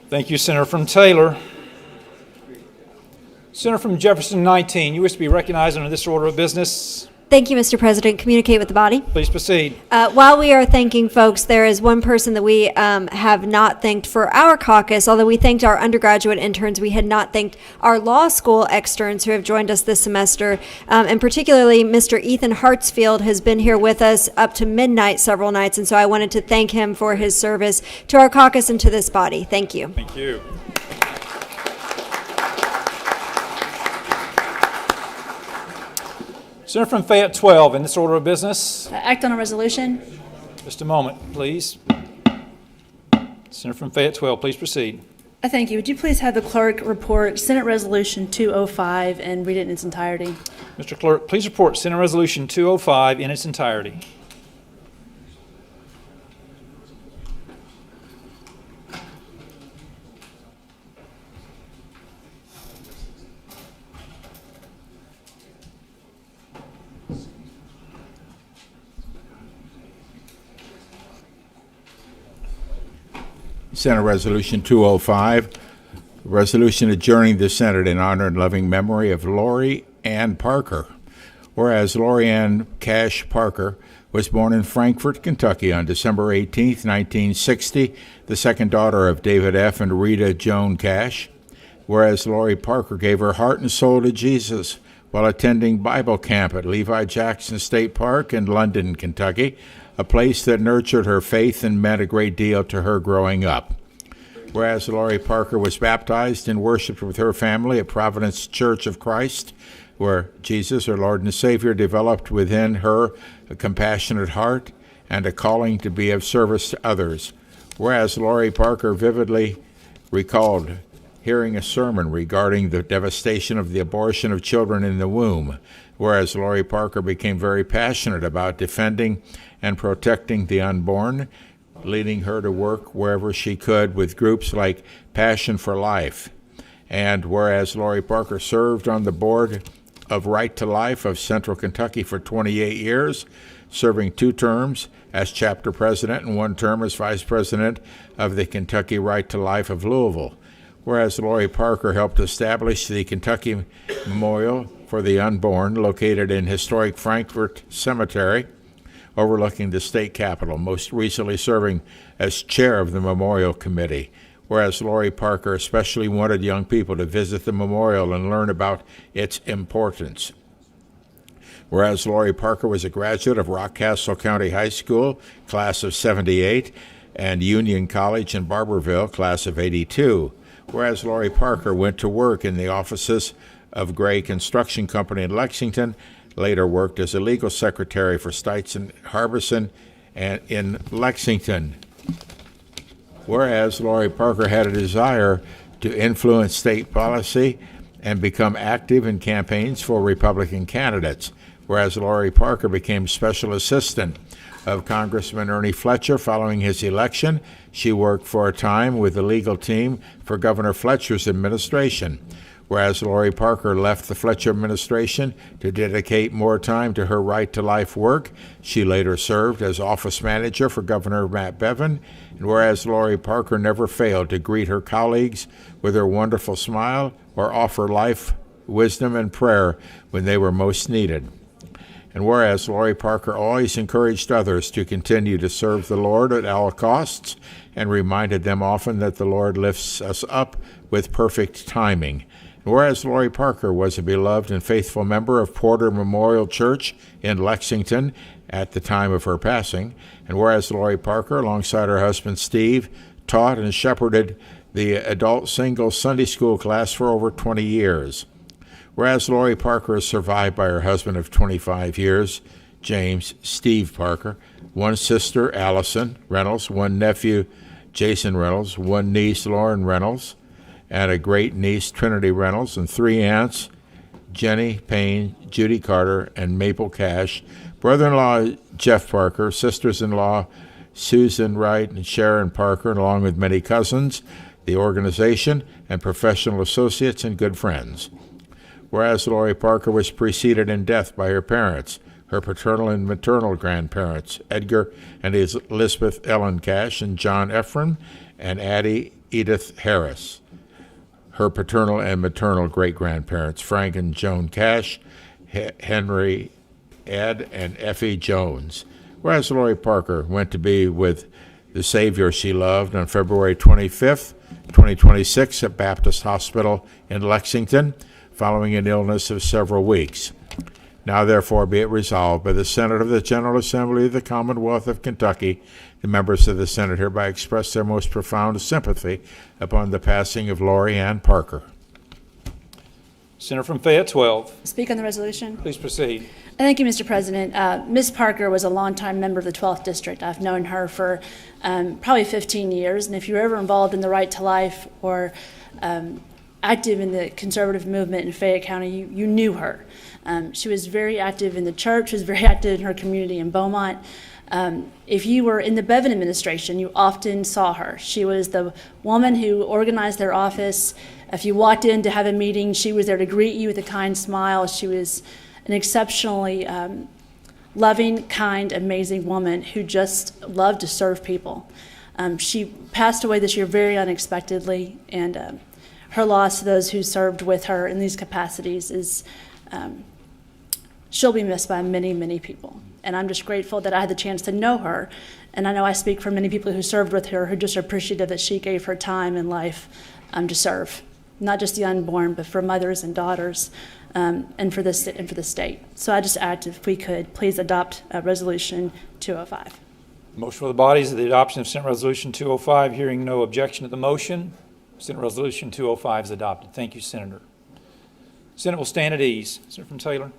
Thank you, Senator from Taylor. Senator from Jefferson 19, you wish to be recognized under this order of business. Thank you, Mr. President. Communicate with the body. Please proceed. While we are thanking folks, there is one person that we have not thanked for our caucus. Although we thanked our undergraduate interns, we had not thanked our law school externs who have joined us this semester. And particularly, Mr. Ethan Hartsfield has been here with us up to midnight several nights. And so I wanted to thank him for his service to our caucus and to this body. Thank you. Thank you. Senator from Fayette 12, in this order of business. Act on a resolution. Just a moment, please. Senator from Fayette 12, please proceed. Thank you. Would you please have the clerk report Senate Resolution 205 and read it in its entirety? Mr. Clerk, please report Senate Resolution 205 in its entirety. Senate Resolution 205, resolution adjourning the Senate in honor and loving memory of Lori Ann Parker. Whereas Lori Ann Cash Parker was born in Frankfort, Kentucky on December 18, 1960, the second daughter of David F. and Rita Joan Cash. Whereas Lori Parker gave her heart and soul to Jesus while attending Bible camp at Levi Jackson State Park in London, Kentucky, a place that nurtured her faith and meant a great deal to her growing up. Whereas Lori Parker was baptized and worshiped with her family at Providence Church of Christ, where Jesus, her Lord and Savior, developed within her a compassionate heart and a calling to be of service to others. Whereas Lori Parker vividly recalled hearing a sermon regarding the devastation of the abortion of children in the womb, whereas Lori Parker became very passionate about defending and protecting the unborn, leading her to work wherever she could with groups like Passion for Life. And whereas Lori Parker served on the board of Right to Life of Central Kentucky for 28 years, serving 2 terms as chapter president and 1 term as vice president of the Kentucky Right to Life of Louisville. Whereas Lori Parker helped establish the Kentucky Memorial for the Unborn, located in historic Frankfort Cemetery, overlooking the state capitol, most recently serving as chair of the Memorial Committee. Whereas Lori Parker especially wanted young people to visit the memorial and learn about its importance. Whereas Lori Parker was a graduate of Rockcastle County High School, class of 78, and Union College in Barberville, class of 82. Whereas Lori Parker went to work in the offices of Gray Construction Company in Lexington, later worked as a legal secretary for Stites and Harbison and in Lexington. Whereas Lori Parker had a desire to influence state policy and become active in campaigns for Republican candidates. Whereas Lori Parker became special assistant of Congressman Ernie Fletcher following his election, she worked for a time with the legal team for Governor Fletcher's administration. Whereas Lori Parker left the Fletcher administration to dedicate more time to her Right to Life work, she later served as office manager for Governor Matt Bevin. And whereas Lori Parker never failed to greet her colleagues with her wonderful smile, or offer life, wisdom, and prayer when they were most needed. And whereas Lori Parker always encouraged others to continue to serve the Lord at all costs and reminded them often that the Lord lifts us up with perfect timing. And whereas Lori Parker was a beloved and faithful member of Porter Memorial Church in Lexington at the time of her passing, and whereas Lori Parker, alongside her husband Steve, taught and shepherded the adult single Sunday school class for over 20 years. Whereas Lori Parker is survived by her husband of 25 years, James Steve Parker, one sister, Allison Reynolds, one nephew, Jason Reynolds, one niece, Lauren Reynolds, and a great niece, Trinity Reynolds, and three aunts, Jenny Payne, Judy Carter, and Maple Cash, brother-in-law Jeff Parker, sisters-in-law Susan Wright and Sharon Parker, along with many cousins, the organization, and professional associates and good friends. Whereas Lori Parker was preceded in death by her parents, her paternal and maternal grandparents, Edgar and Elizabeth Ellen Cash and John Ephraim and Addie Edith Harris, her paternal and maternal great-grandparents, Frank and Joan Cash, Henry Ed, and Effie Jones. Whereas Lori Parker went to be with the Savior she loved on February 25th, 2026 at Baptist Hospital in Lexington, following an illness of several weeks. Now therefore be it resolved by the Senate of the General Assembly of the Commonwealth of Kentucky, the members of the Senate hereby express their most profound sympathy upon the passing of Lori Ann Parker. Senator from Fayette, 12. Speak on the resolution. Please proceed. Thank you, Mr. President. Ms. Parker was a longtime member of the 12th District. I've known her for probably 15 years, and if you're ever involved in the Right to Life or active in the conservative movement in Fayette County, you knew her. She was very active in the church, was very active in her community in Beaumont. If you were in the Bevin administration, you often saw her. She was the woman who organized their office. If you walked in to have a meeting, she was there to greet you with a kind smile. She was an exceptionally loving, kind, amazing woman who just loved to serve people. She passed away this year very unexpectedly, and her loss to those who served with her in these capacities is, she'll be missed by many, many people. And I'm just grateful that I had the chance to know her. And I know I speak for many people who served with her who are just appreciative that she gave her time and life to serve, not just the unborn, but for mothers and daughters, and for the state. So I just ask, if we could please adopt Resolution 205. Motion for the bodies of the adoption of Senate Resolution 205. Hearing no objection to the motion, Senate Resolution 205 is adopted. Thank you, Senator. Senate will stand at ease. Senator from Taylor.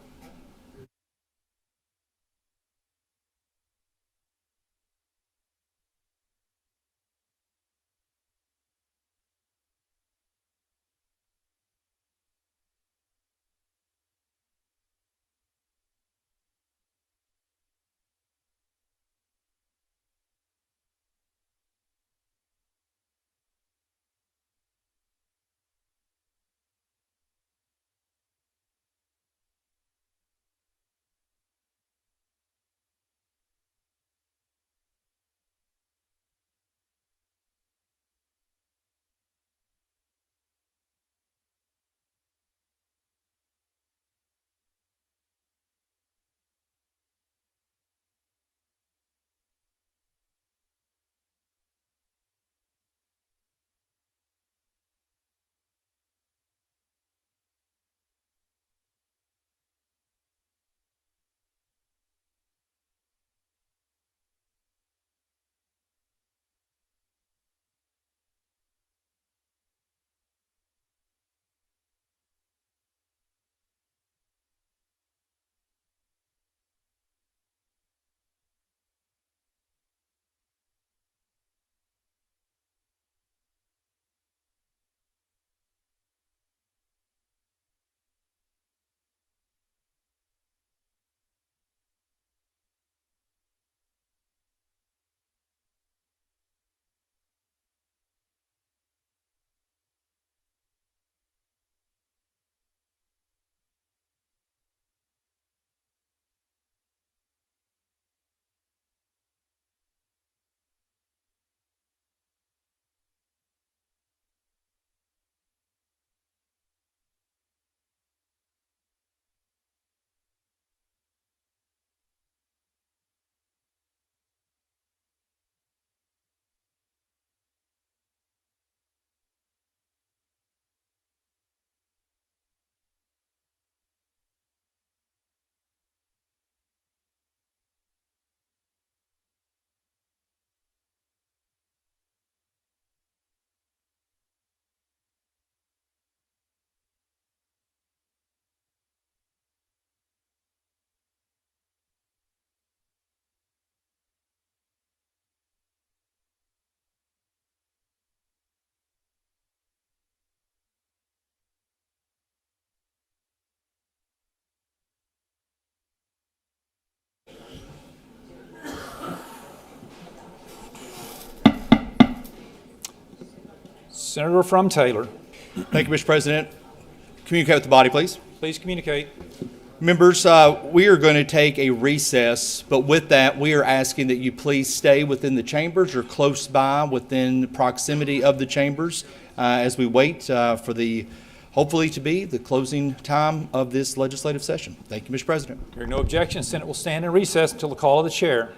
Senator from Taylor. Thank you, Mr. President. Communicate with the body, please. Please communicate. Members, we are going to take a recess, but with that, we are asking that you please stay within the chambers or close by within proximity of the chambers as we wait for the, hopefully to be, the closing time of this legislative session. Thank you, Mr. President. Hearing no objection, Senate will stand in recess until the call of the chair.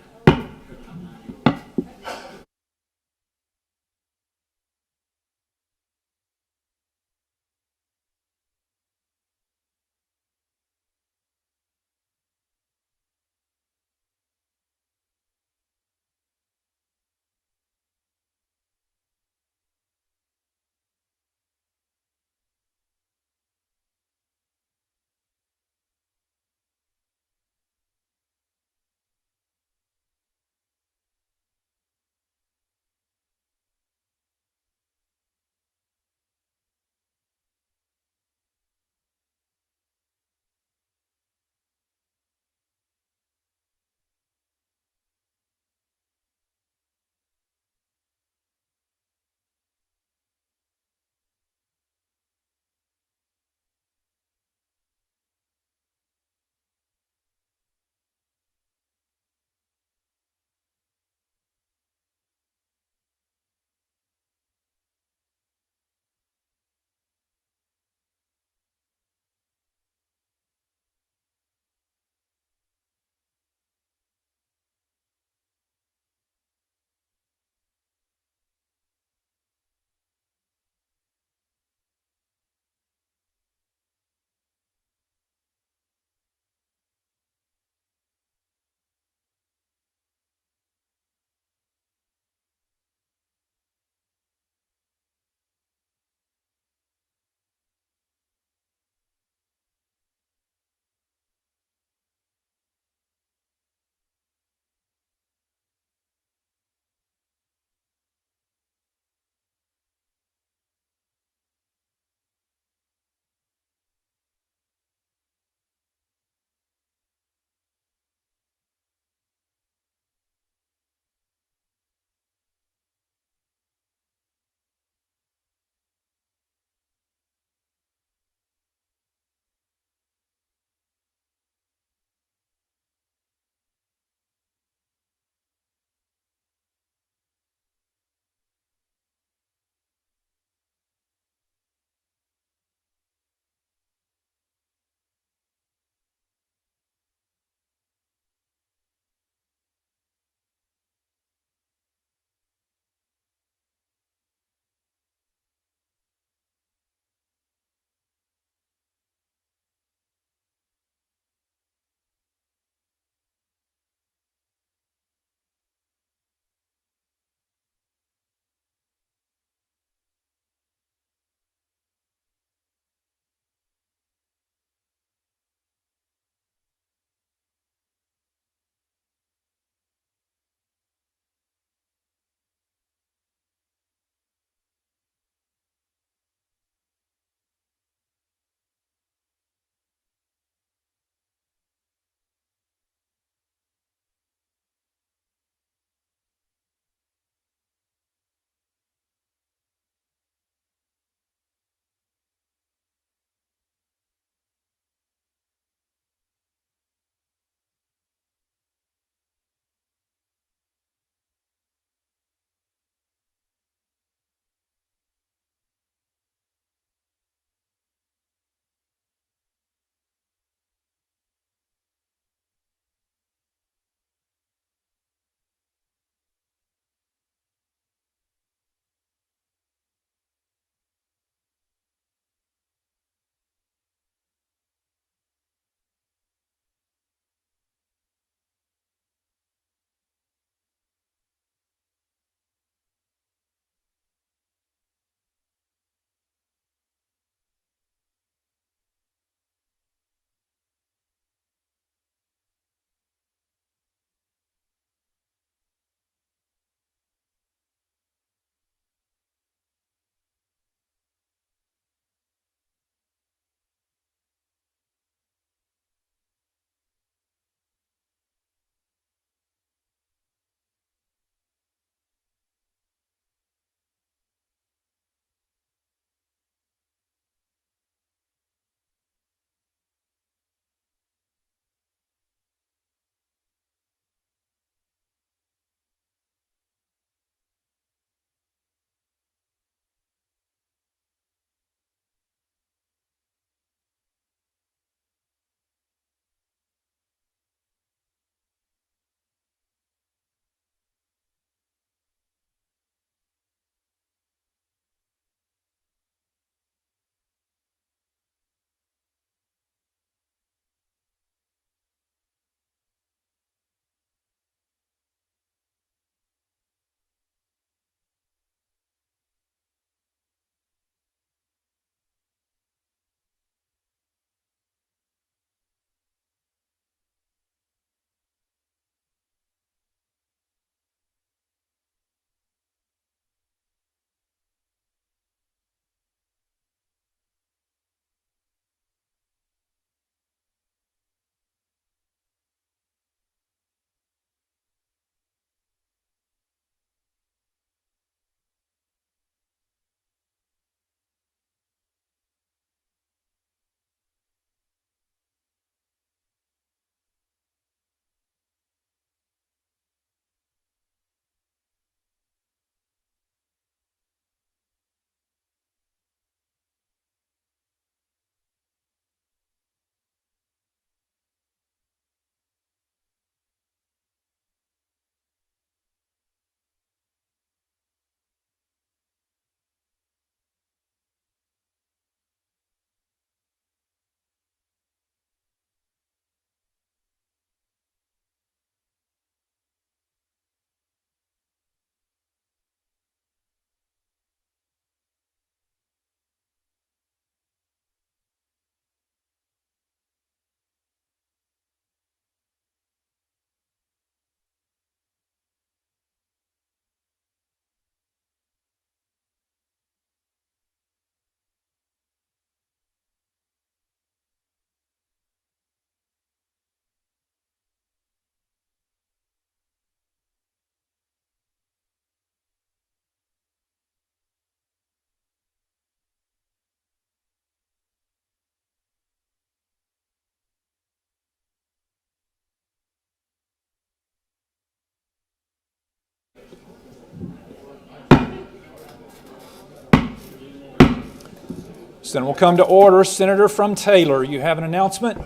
Senate will come to order. Senator from Taylor, you have an announcement?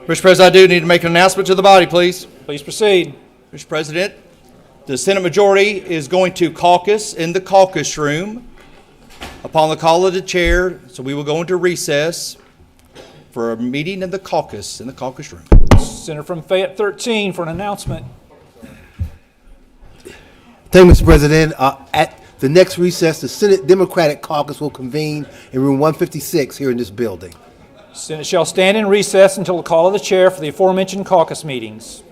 Mr. President, I do need to make an announcement to the body, please. Please proceed. Mr. President, the Senate majority is going to caucus in the caucus room upon the call of the chair, so we will go into recess for a meeting in the caucus room. Senator from Fayette 13 for an announcement. Thank you, Mr. President. At the next recess, the Senate Democratic Caucus will convene in room 156 here in this building. Senate shall stand in recess until the call of the chair for the aforementioned caucus meetings.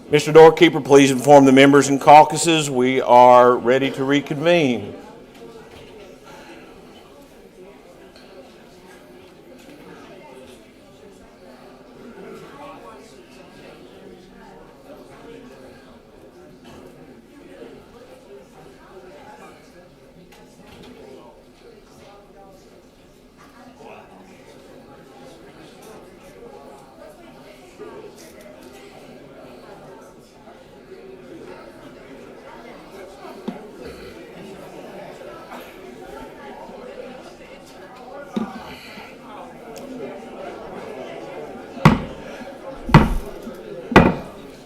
Mr. Doorkeeper, please inform the members and caucuses we are ready to reconvene.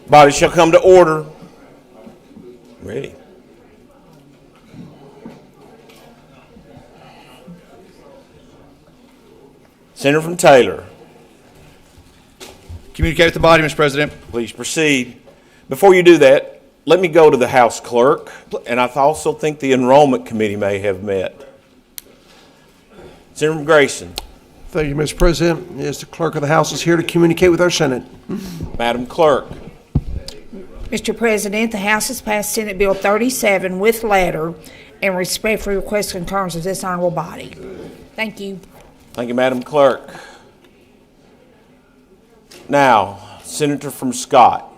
Body shall come to order. Ready. Senator from Taylor. Communicate with the body, Mr. President. Please proceed. Before you do that, let me go to the House Clerk, and I also think the Enrollment Committee may have met. Senator Grayson. Thank you, Mr. President. Yes, the Clerk of the House is here to communicate with our Senate. Madam Clerk. Mr. President, the House has passed Senate Bill 37 with letter and respectfully request concurrence of this honorable body. Thank you. Thank you, Madam Clerk. Now, Senator from Scott.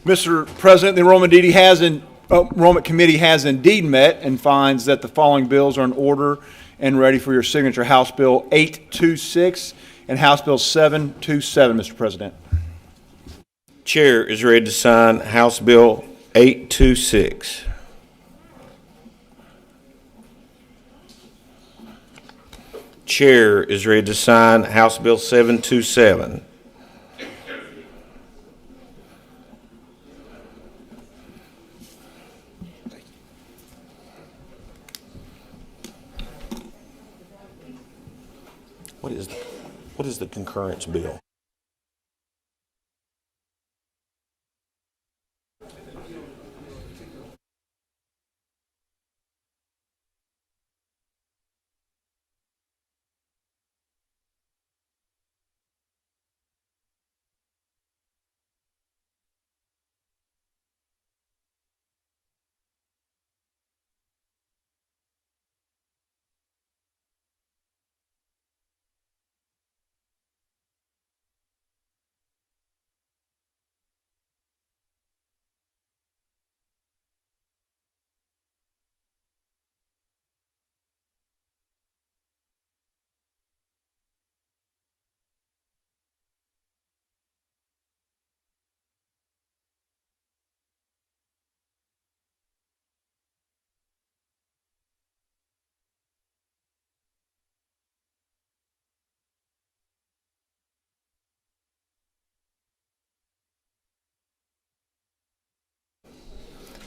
Mr. President, the Enrollment Committee has indeed met and finds that the following bills are in order and ready for your signature: House Bill 826 and House Bill 727, Mr. President. Chair is ready to sign House Bill 826. Chair is ready to sign House Bill 727. What is the concurrence bill?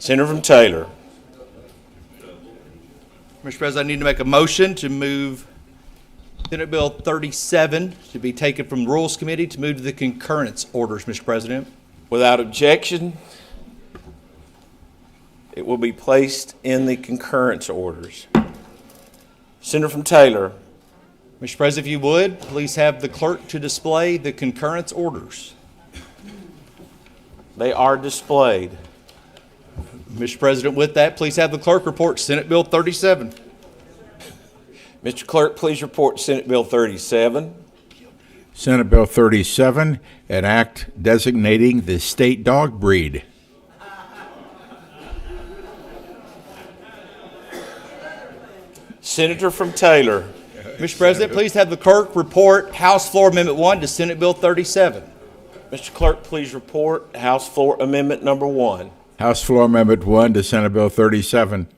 Senator from Taylor. Mr. President, I need to make a motion to move Senate Bill 37 to be taken from the Rules Committee to move to the concurrence orders, Mr. President. Without objection, it will be placed in the concurrence orders. Senator from Taylor. Mr. President, if you would, please have the clerk to display the concurrence orders. They are displayed. Mr. President, with that, please have the clerk report Senate Bill 37. Mr. Clerk, please report Senate Bill 37. Senate Bill 37, an act designating the state dog breed. Senator from Taylor. Mr. President, please have the clerk report House Floor Amendment 1 to Senate Bill 37. Mr. Clerk, please report House Floor Amendment number 1. House Floor Amendment 1 to Senate Bill 37.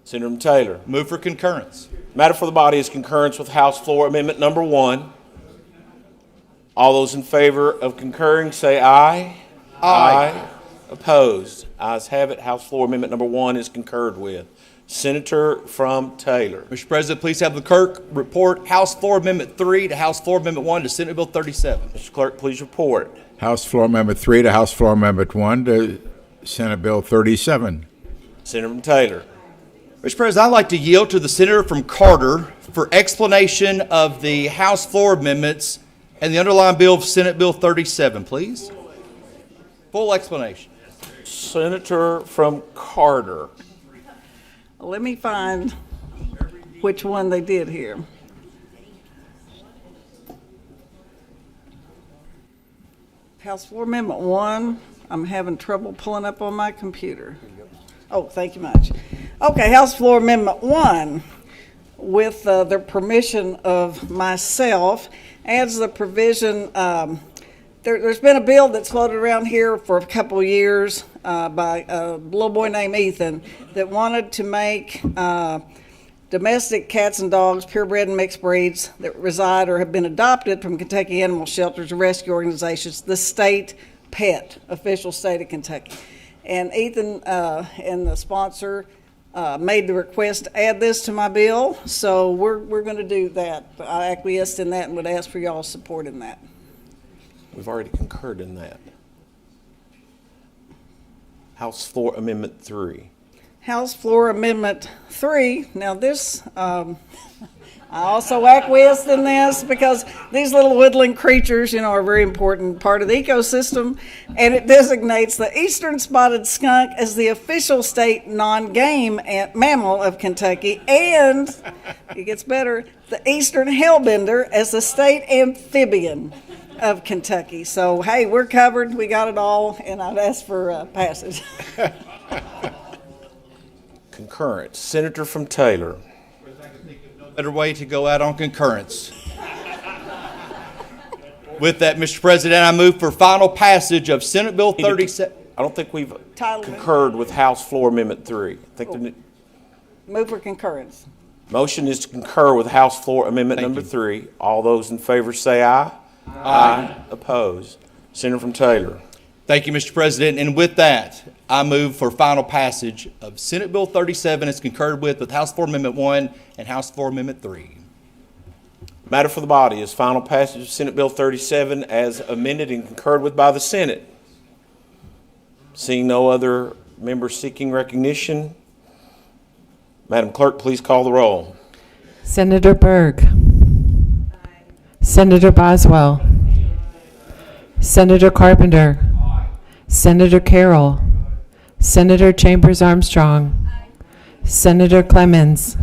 Senator from Taylor. Move for concurrence. Matter for the body is concurrence with House Floor Amendment number 1. All those in favor of concurring say aye. Aye. Opposed? Ayes have it. House Floor Amendment number 1 is concurred with. Senator from Taylor. Mr. President, please have the clerk report House Floor Amendment 3 to House Floor Amendment 1 to Senate Bill 37. Mr. Clerk, please report. House Floor Amendment 3 to House Floor Amendment 1 to Senate Bill 37. Senator from Taylor. Mr. President, I'd like to yield to the Senator from Carter for explanation of the House floor amendments and the underlying bill of Senate Bill 37, please. Full explanation. Senator from Carter. Let me find which one they did here. House Floor Amendment 1, I'm having trouble pulling up on my computer. Oh, thank you much. Okay, House Floor Amendment 1, with the permission of myself, adds the provision, there's been a bill that's floated around here for a couple of years by a little boy named Ethan that wanted to make domestic cats and dogs, purebred and mixed breeds that reside or have been adopted from Kentucky animal shelters and rescue organizations, the state pet, official state of Kentucky. And Ethan and the sponsor made the request to add this to my bill, so we're going to do that. I acquiesced in that and would ask for y'all's support in that. We've already concurred in that. House Floor Amendment 3. House Floor Amendment 3. Now this, I also acquiesced in this because these little woodland creatures, are a very important part of the ecosystem, and it designates the eastern spotted skunk as the official state non-game mammal of Kentucky, and it gets better, the eastern hellbender as the state amphibian of Kentucky. So, hey, we're covered. We got it all, and I'd ask for passage. Concurrence. Senator from Taylor. Better way to go out on concurrence. With that, Mr. President, I move for final passage of Senate Bill 37. I don't think we've concurred with House Floor Amendment 3. I think Move for concurrence. motion is to concur with House Floor Amendment number 3. All those in favor say aye. Aye. Opposed. Senator from Taylor. Thank you, Mr. President. And with that, I move for final passage of Senate Bill 37 as concurred with House Floor Amendment 1 and House Floor Amendment 3. Matter for the body is final passage of Senate Bill 37 as amended and concurred with by the Senate. Seeing no other members seeking recognition, Madam Clerk, please call the roll. Senator Berg. Senator Boswell. Senator Carpenter. Senator Carroll. Senator Chambers Armstrong. Senator Clemens.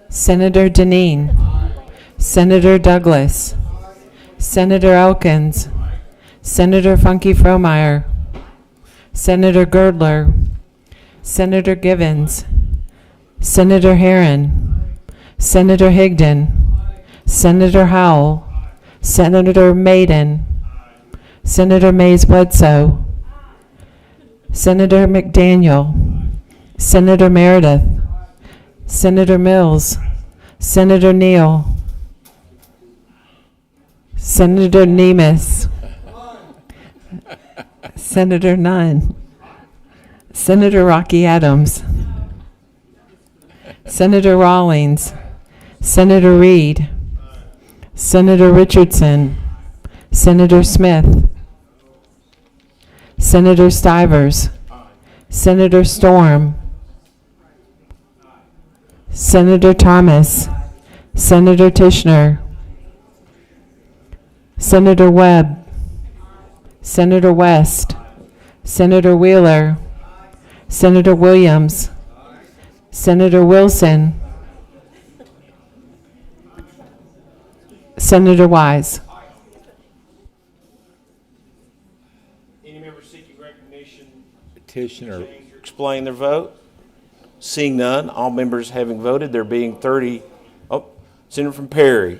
Senator Deneen. Senator Douglas. Senator Elkins. Senator Funky Fromeyer. Senator Girdler. Senator Givens. Senator Herron. Senator Higdon. Senator Howell. Senator Maiden. Senator Mays-Bledsoe. Senator McDaniel. Senator Meredith. Senator Mills. Senator Neal. Senator Nemes. Senator Nunn. Senator Rocky Adams. Senator Rawlings. Senator Reed. Senator Richardson. Senator Smith. Senator Stivers. Senator Storm. Senator Thomas. Senator Tishner. Senator Webb. Senator West. Senator Wheeler. Senator Williams. Senator Wilson. Senator Wise. Any members seeking recognition, Petition or explain their vote? Seeing none, all members having voted, there being 30. Oh, Senator from Perry.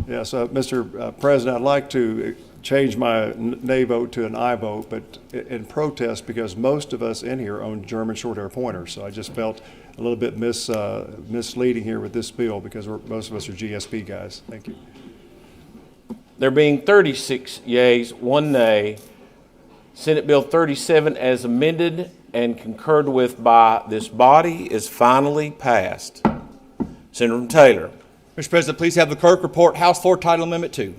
Yes, Mr. President, I'd like to change my nay vote to an aye vote, but in protest because most of us in here own German short-hair pointers. So I just felt a little bit misleading here with this bill because most of us are GSP guys. Thank you. There being 36 yeas, 1 nay, Senate Bill 37 as amended and concurred with by this body is finally passed. Senator from Taylor. Mr. President, please have the clerk report House Floor Title Amendment 2.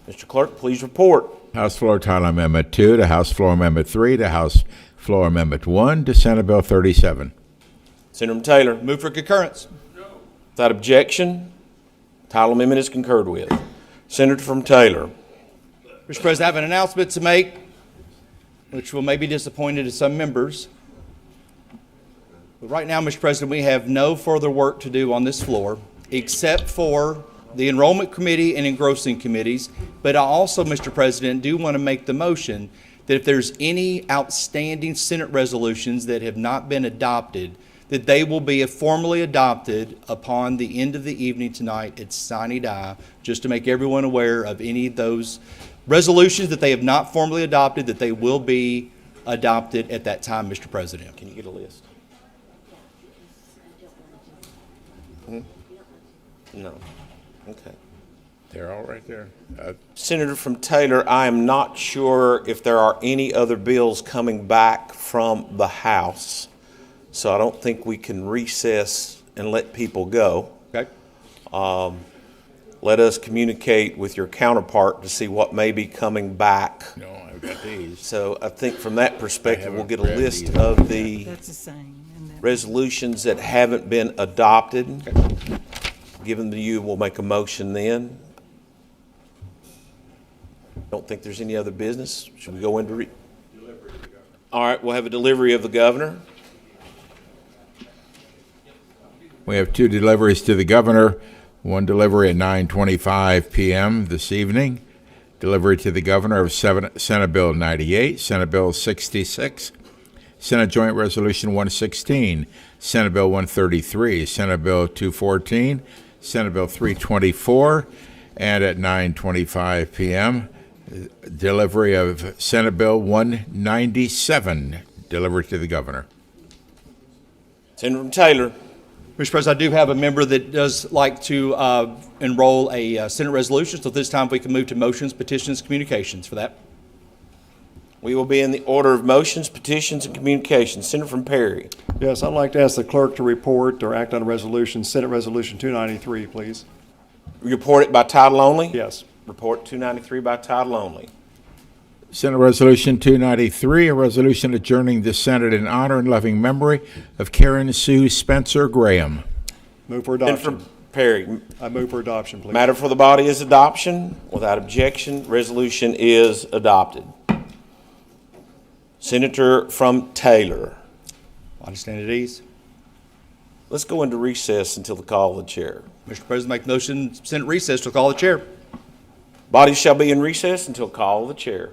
Mr. Clerk, please report. House Floor Title Amendment 2 to House Floor Amendment 3 to House Floor Amendment 1 to Senate Bill 37. Senator from Taylor. Move for concurrence. Without objection, title amendment is concurred with. Senator from Taylor. Mr. President, I have an announcement to make, which will maybe disappoint to some members. But right now, Mr. President, we have no further work to do on this floor, except for the Enrollment Committee and Engrossing Committees. But I also, Mr. President, do want to make the motion that if there's any outstanding Senate resolutions that have not been adopted, that they will be formally adopted upon the end of the evening tonight at sine die, just to make everyone aware of any of those resolutions that they have not formally adopted, that they will be adopted at that time, Mr. President. Can you get a list? No. Okay. They're all right there. Senator from Taylor, I am not sure if there are any other bills coming back from the House, so I don't think we can recess and let people go. Okay. Let us communicate with your counterpart to see what may be coming back. No, I've got these. So I think from that perspective, we'll get a read list these. of the That's the same. resolutions that haven't been adopted. Given to you, we'll make a motion then. Don't think there's any other business. Should we go into all right, we'll have a delivery of the governor. We have 2 deliveries to the governor. One delivery at 9:25 p.m. this evening. Delivery to the governor of Senate Bill 98, Senate Bill 66, Senate Joint Resolution 116, Senate Bill 133, Senate Bill 214, Senate Bill 324, and at 9:25 p.m., delivery of Senate Bill 197, delivered to the governor. Senator from Taylor. Mr. President, I do have a member that does like to enroll a Senate resolution, so at this time if we can move to motions, petitions, communications for that. We will be in the order of motions, petitions, and communications. Senator from Perry. Yes, I'd like to ask the clerk to report or act on a resolution, Senate Resolution 293, please. Report it by title only? Yes. Report 293 by title only. Senate Resolution 293, a resolution adjourning the Senate in honor and loving memory of Karen Sue Spencer Graham. Move for adoption. Senator from Perry. I move for adoption, please. Matter for the body is adoption. Without objection, resolution is adopted. Senator from Taylor. I stand at ease. Let's go into recess until the call of the chair. Mr. President, make motion, Senate recess to call the chair. Body shall be in recess until call of the chair.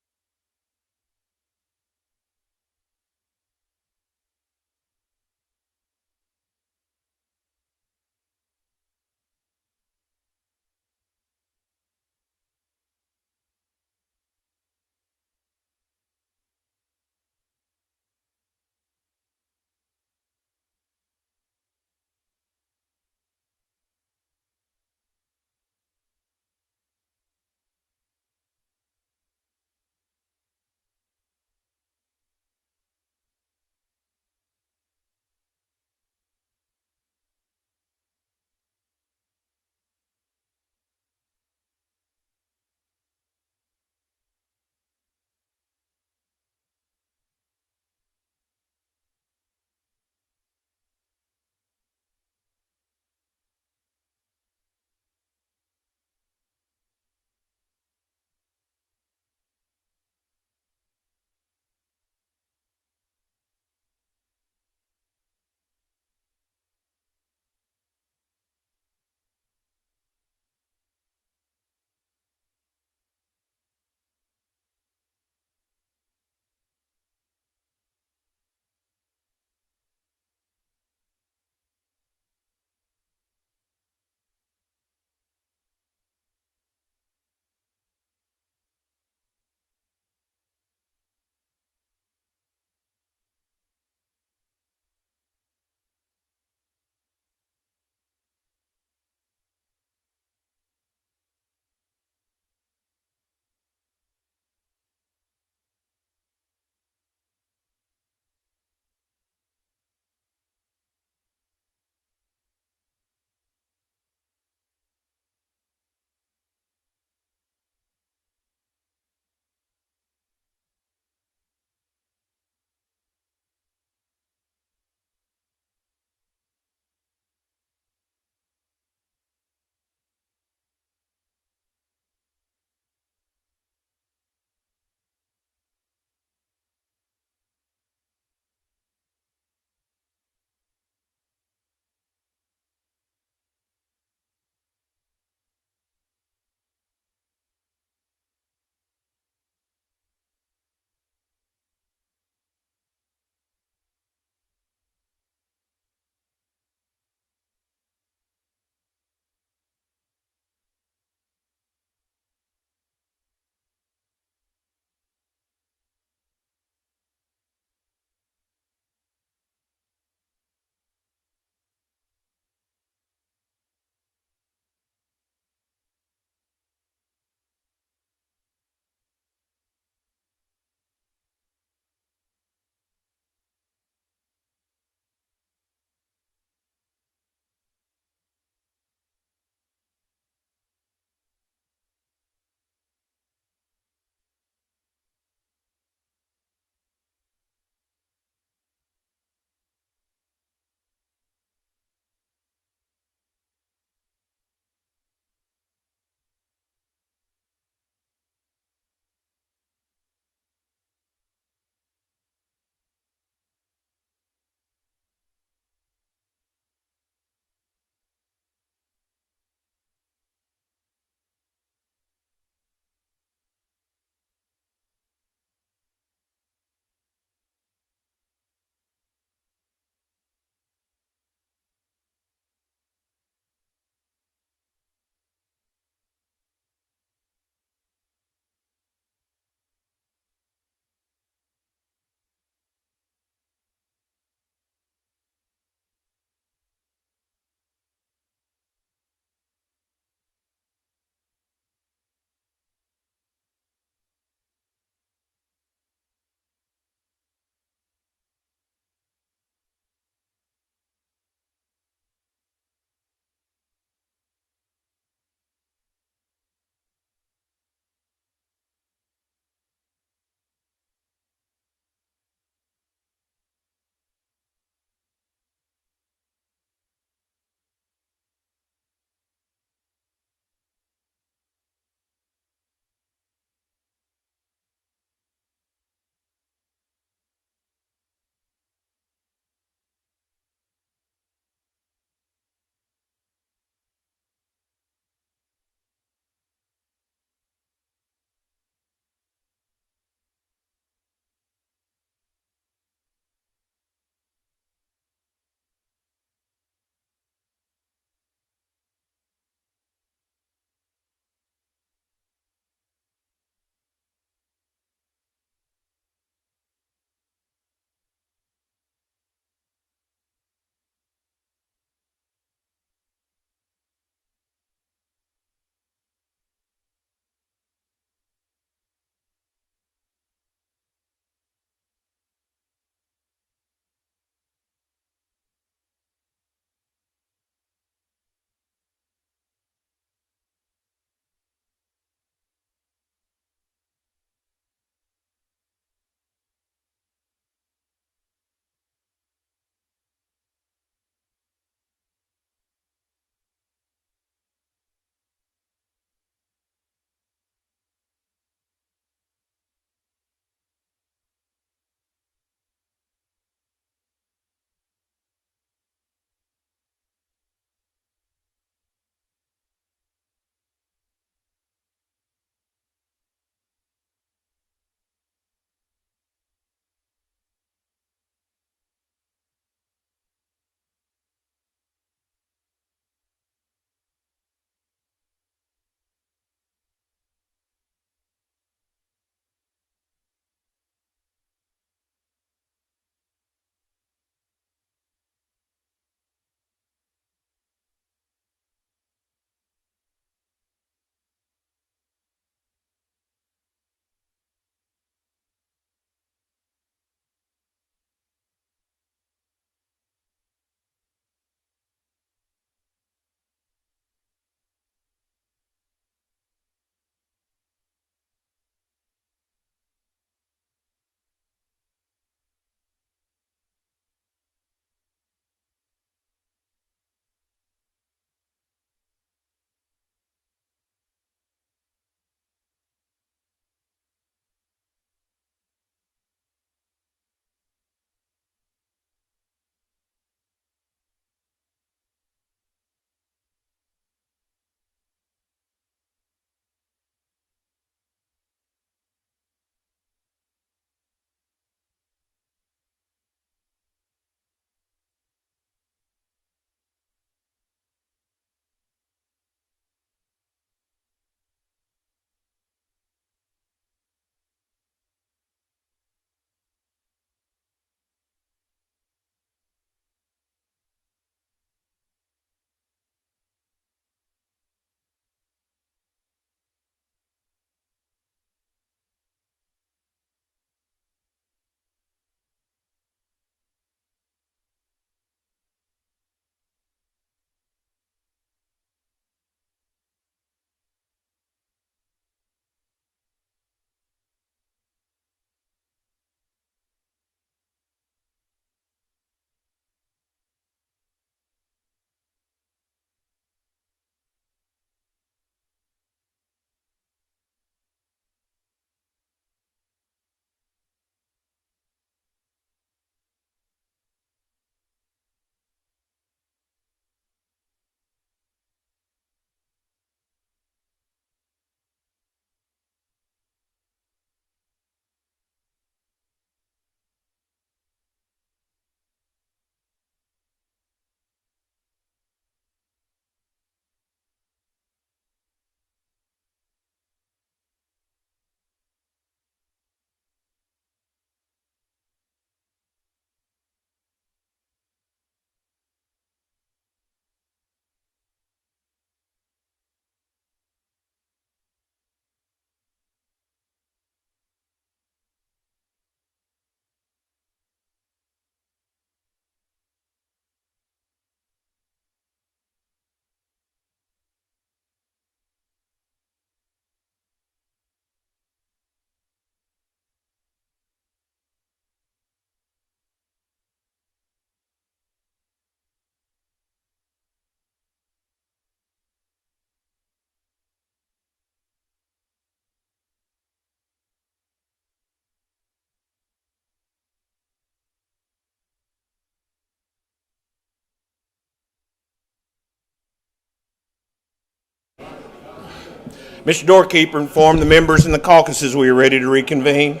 Mr. Doorkeeper, inform the members in the caucuses we are ready to reconvene.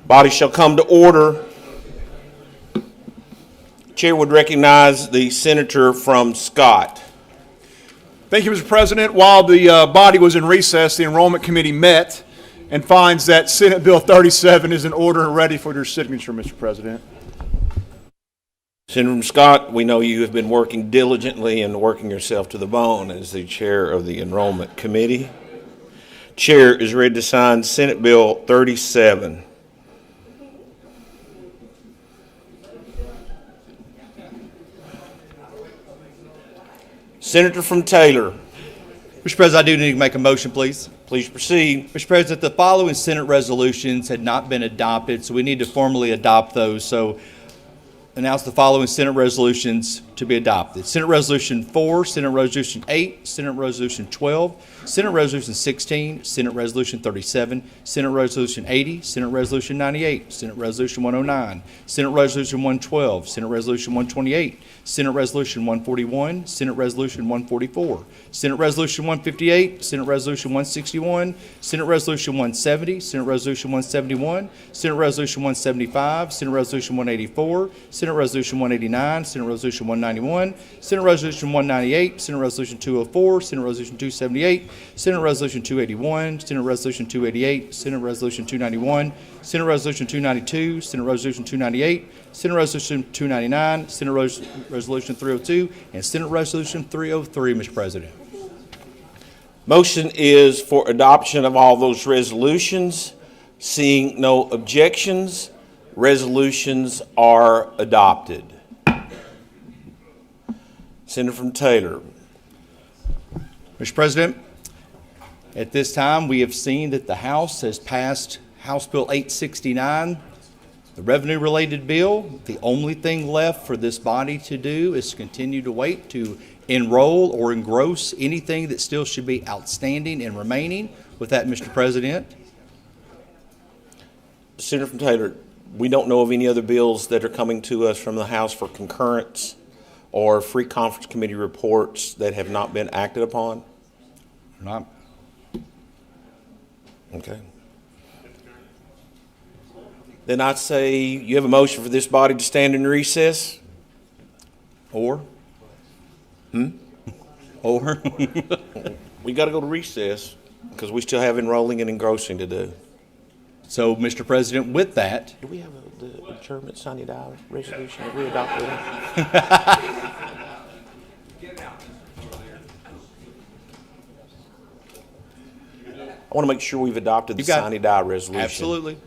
Body shall come to order. Chair would recognize the senator from Scott. Thank you, Mr. President. While the body was in recess, the Enrollment Committee met and finds that Senate Bill 37 is in order and ready for your signature, Mr. President. Senator from Scott, we know you have been working diligently and working yourself to the bone as the chair of the Enrollment Committee. Chair is ready to sign Senate Bill 37. Senator from Taylor. Mr. President, I do need to make a motion, please. Please proceed. Mr. President, the following Senate resolutions had not been adopted, so we need to formally adopt those. So announce the following Senate resolutions to be adopted. Senate Resolution 4, Senate Resolution 8, Senate Resolution 12, Senate Resolution 16, Senate Resolution 37, Senate Resolution 80, Senate Resolution 98, Senate Resolution 109, Senate Resolution 112, Senate Resolution 128, Senate Resolution 141, Senate Resolution 144, Senate Resolution 158, Senate Resolution 161, Senate Resolution 170, Senate Resolution 171, Senate Resolution 175, Senate Resolution 184, Senate Resolution 189, Senate Resolution 191, Senate Resolution 198, Senate Resolution 204, Senate Resolution 278, Senate Resolution 281, Senate Resolution 288, Senate Resolution 291, Senate Resolution 292, Senate Resolution 298, Senate Resolution 299, Senate Resolution 302, and Senate Resolution 303, Mr. President. Motion is for adoption of all those resolutions. Seeing no objections, resolutions are adopted. Senator from Taylor. Mr. President, at this time, we have seen that the House has passed House Bill 869, the revenue-related bill. The only thing left for this body to do is to continue to wait to enroll or engross anything that still should be outstanding and remaining. With that, Mr. President. Senator from Taylor, we don't know of any other bills that are coming to us from the House for concurrence or free conference committee reports that have not been acted upon? Not. Okay. Then I'd say you have a motion for this body to stand in recess? Or? Or? We got to go to recess because we still have enrolling and engrossing to do. So, Mr. President, with that. Do we have the adjournment sine die resolution that we adopted? I want to make sure we've adopted the sine die resolution. Absolutely.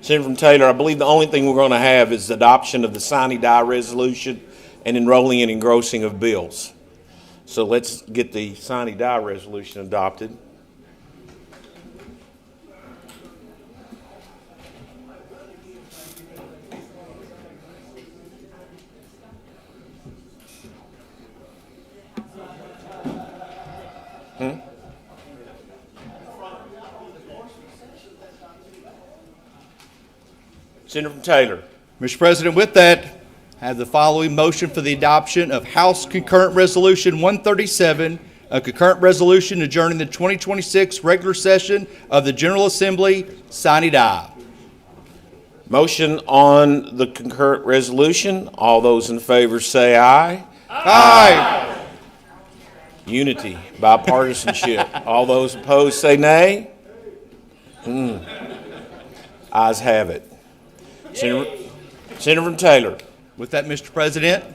Senator from Taylor, I believe the only thing we're going to have is the adoption of the sine die resolution and enrolling and engrossing of bills. So let's get the sine die resolution adopted. Senator from Taylor. Mr. President, with that, I have the following motion for the adoption of House Concurrent Resolution 137, a concurrent resolution adjourning the 2026 regular session of the General Assembly, sine die. Motion on the concurrent resolution. All those in favor say aye. Aye. Unity, bipartisanship. All those opposed say nay. Ayes have it. Senator from Taylor. With that, Mr. President,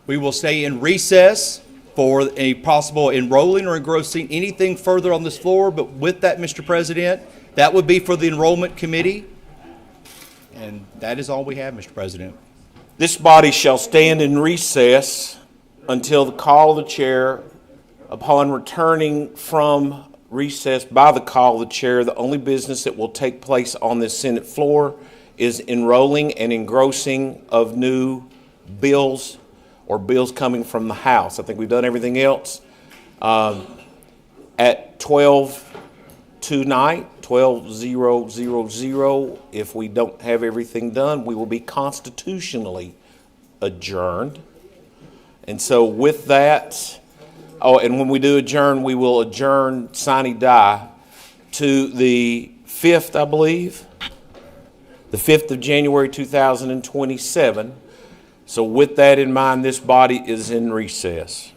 we will stay in recess for a possible enrolling or engrossing anything further on this floor. But with that, Mr. President, that would be for the Enrollment Committee. And that is all we have, Mr. President. This body shall stand in recess until the call of the chair. Upon returning from recess by the call of the chair, the only business that will take place on this Senate floor is enrolling and engrossing of new bills or bills coming from the House. I think we've done everything else. At 12 tonight, 12:000, if we don't have everything done, we will be constitutionally adjourned. And so with that, and when we do adjourn, we will adjourn sine die to the 5th, I believe, the 5th of January 2027. So with that in mind, this body is in recess.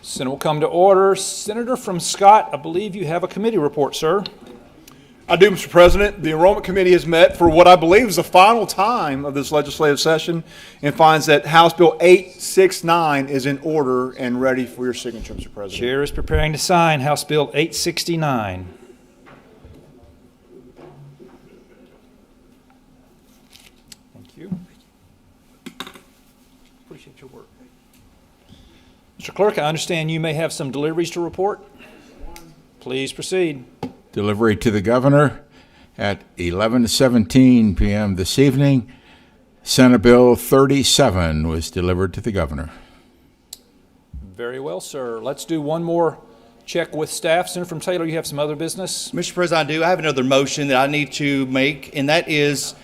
Senate will come to order. Senator from Scott, I believe you have a committee report, sir. I do, Mr. President. The Enrollment Committee has met for what I believe is the final time of this legislative session and finds that House Bill 869 is in order and ready for your signature, Mr. President. Chair is preparing to sign House Bill 869. Thank you. Appreciate your work. Mr. Clerk, I understand you may have some deliveries to report. Please proceed. Delivery to the governor at 11:17 p.m. this evening. Senate Bill 37 was delivered to the governor. Very well, sir. Let's do one more check with staff. Senator from Taylor, you have some other business? Mr. President, I do. I have another motion that I need to make, and that is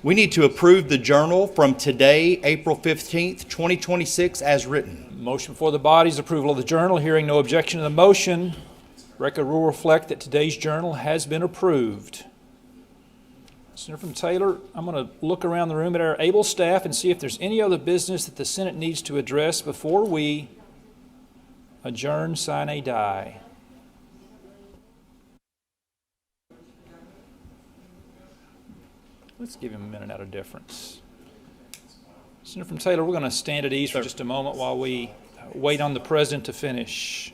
we need to approve the journal from today, April 15th, 2026, as written. Motion before the body is approval of the journal. Hearing no objection to the motion, record will reflect that today's journal has been approved. Senator from Taylor, I'm going to look around the room at our able staff and see if there's any other business that the Senate needs to address before we adjourn sine die. Let's give him a minute out of deference. Senator from Taylor, we're going to stand at ease for just a moment while we wait on the President to finish.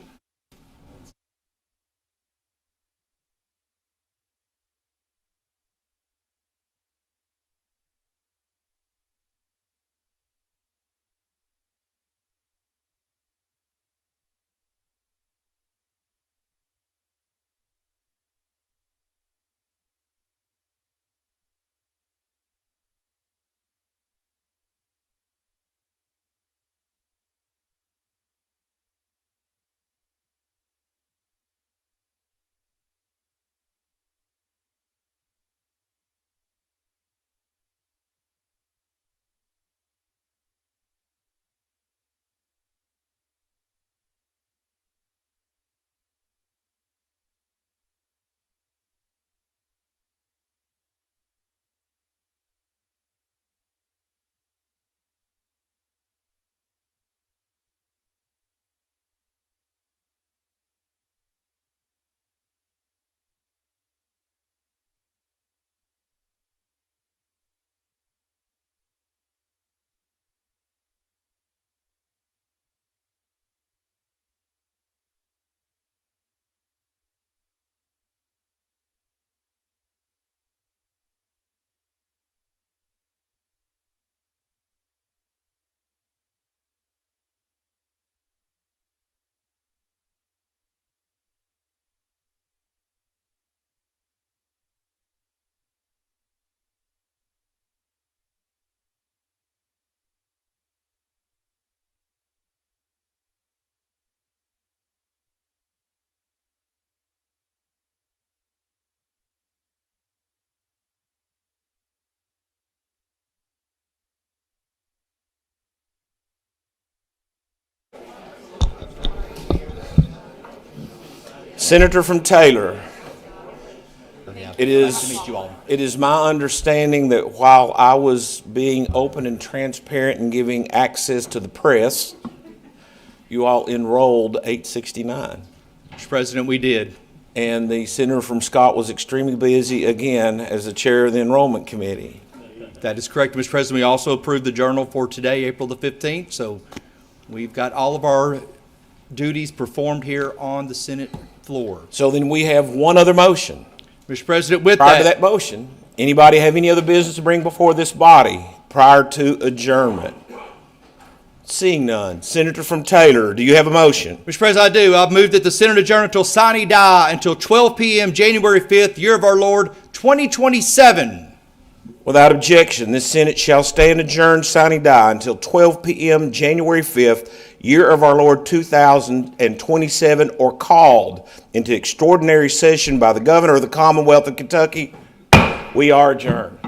Senator from Taylor, it is my understanding that while I was being open and transparent and giving access to the press, you all enrolled 869. Mr. President, we did. And the senator from Scott was extremely busy again as the chair of the Enrollment Committee. That is correct, Mr. President. We also approved the journal for today, April the 15th. So we've got all of our duties performed here on the Senate floor. So then we have one other motion. Mr. President, with prior to that motion, anybody have any other business to bring before this body prior to adjournment? Seeing none. Senator from Taylor, do you have a motion? Mr. President, I do. I've moved that the Senate adjourn until sine die until 12 p.m. January 5th, year of our Lord, 2027. Without objection, this Senate shall stand adjourned sine die until 12 p.m. January 5th, year of our Lord 2027, or called into extraordinary session by the Governor of the Commonwealth of Kentucky. We are adjourned.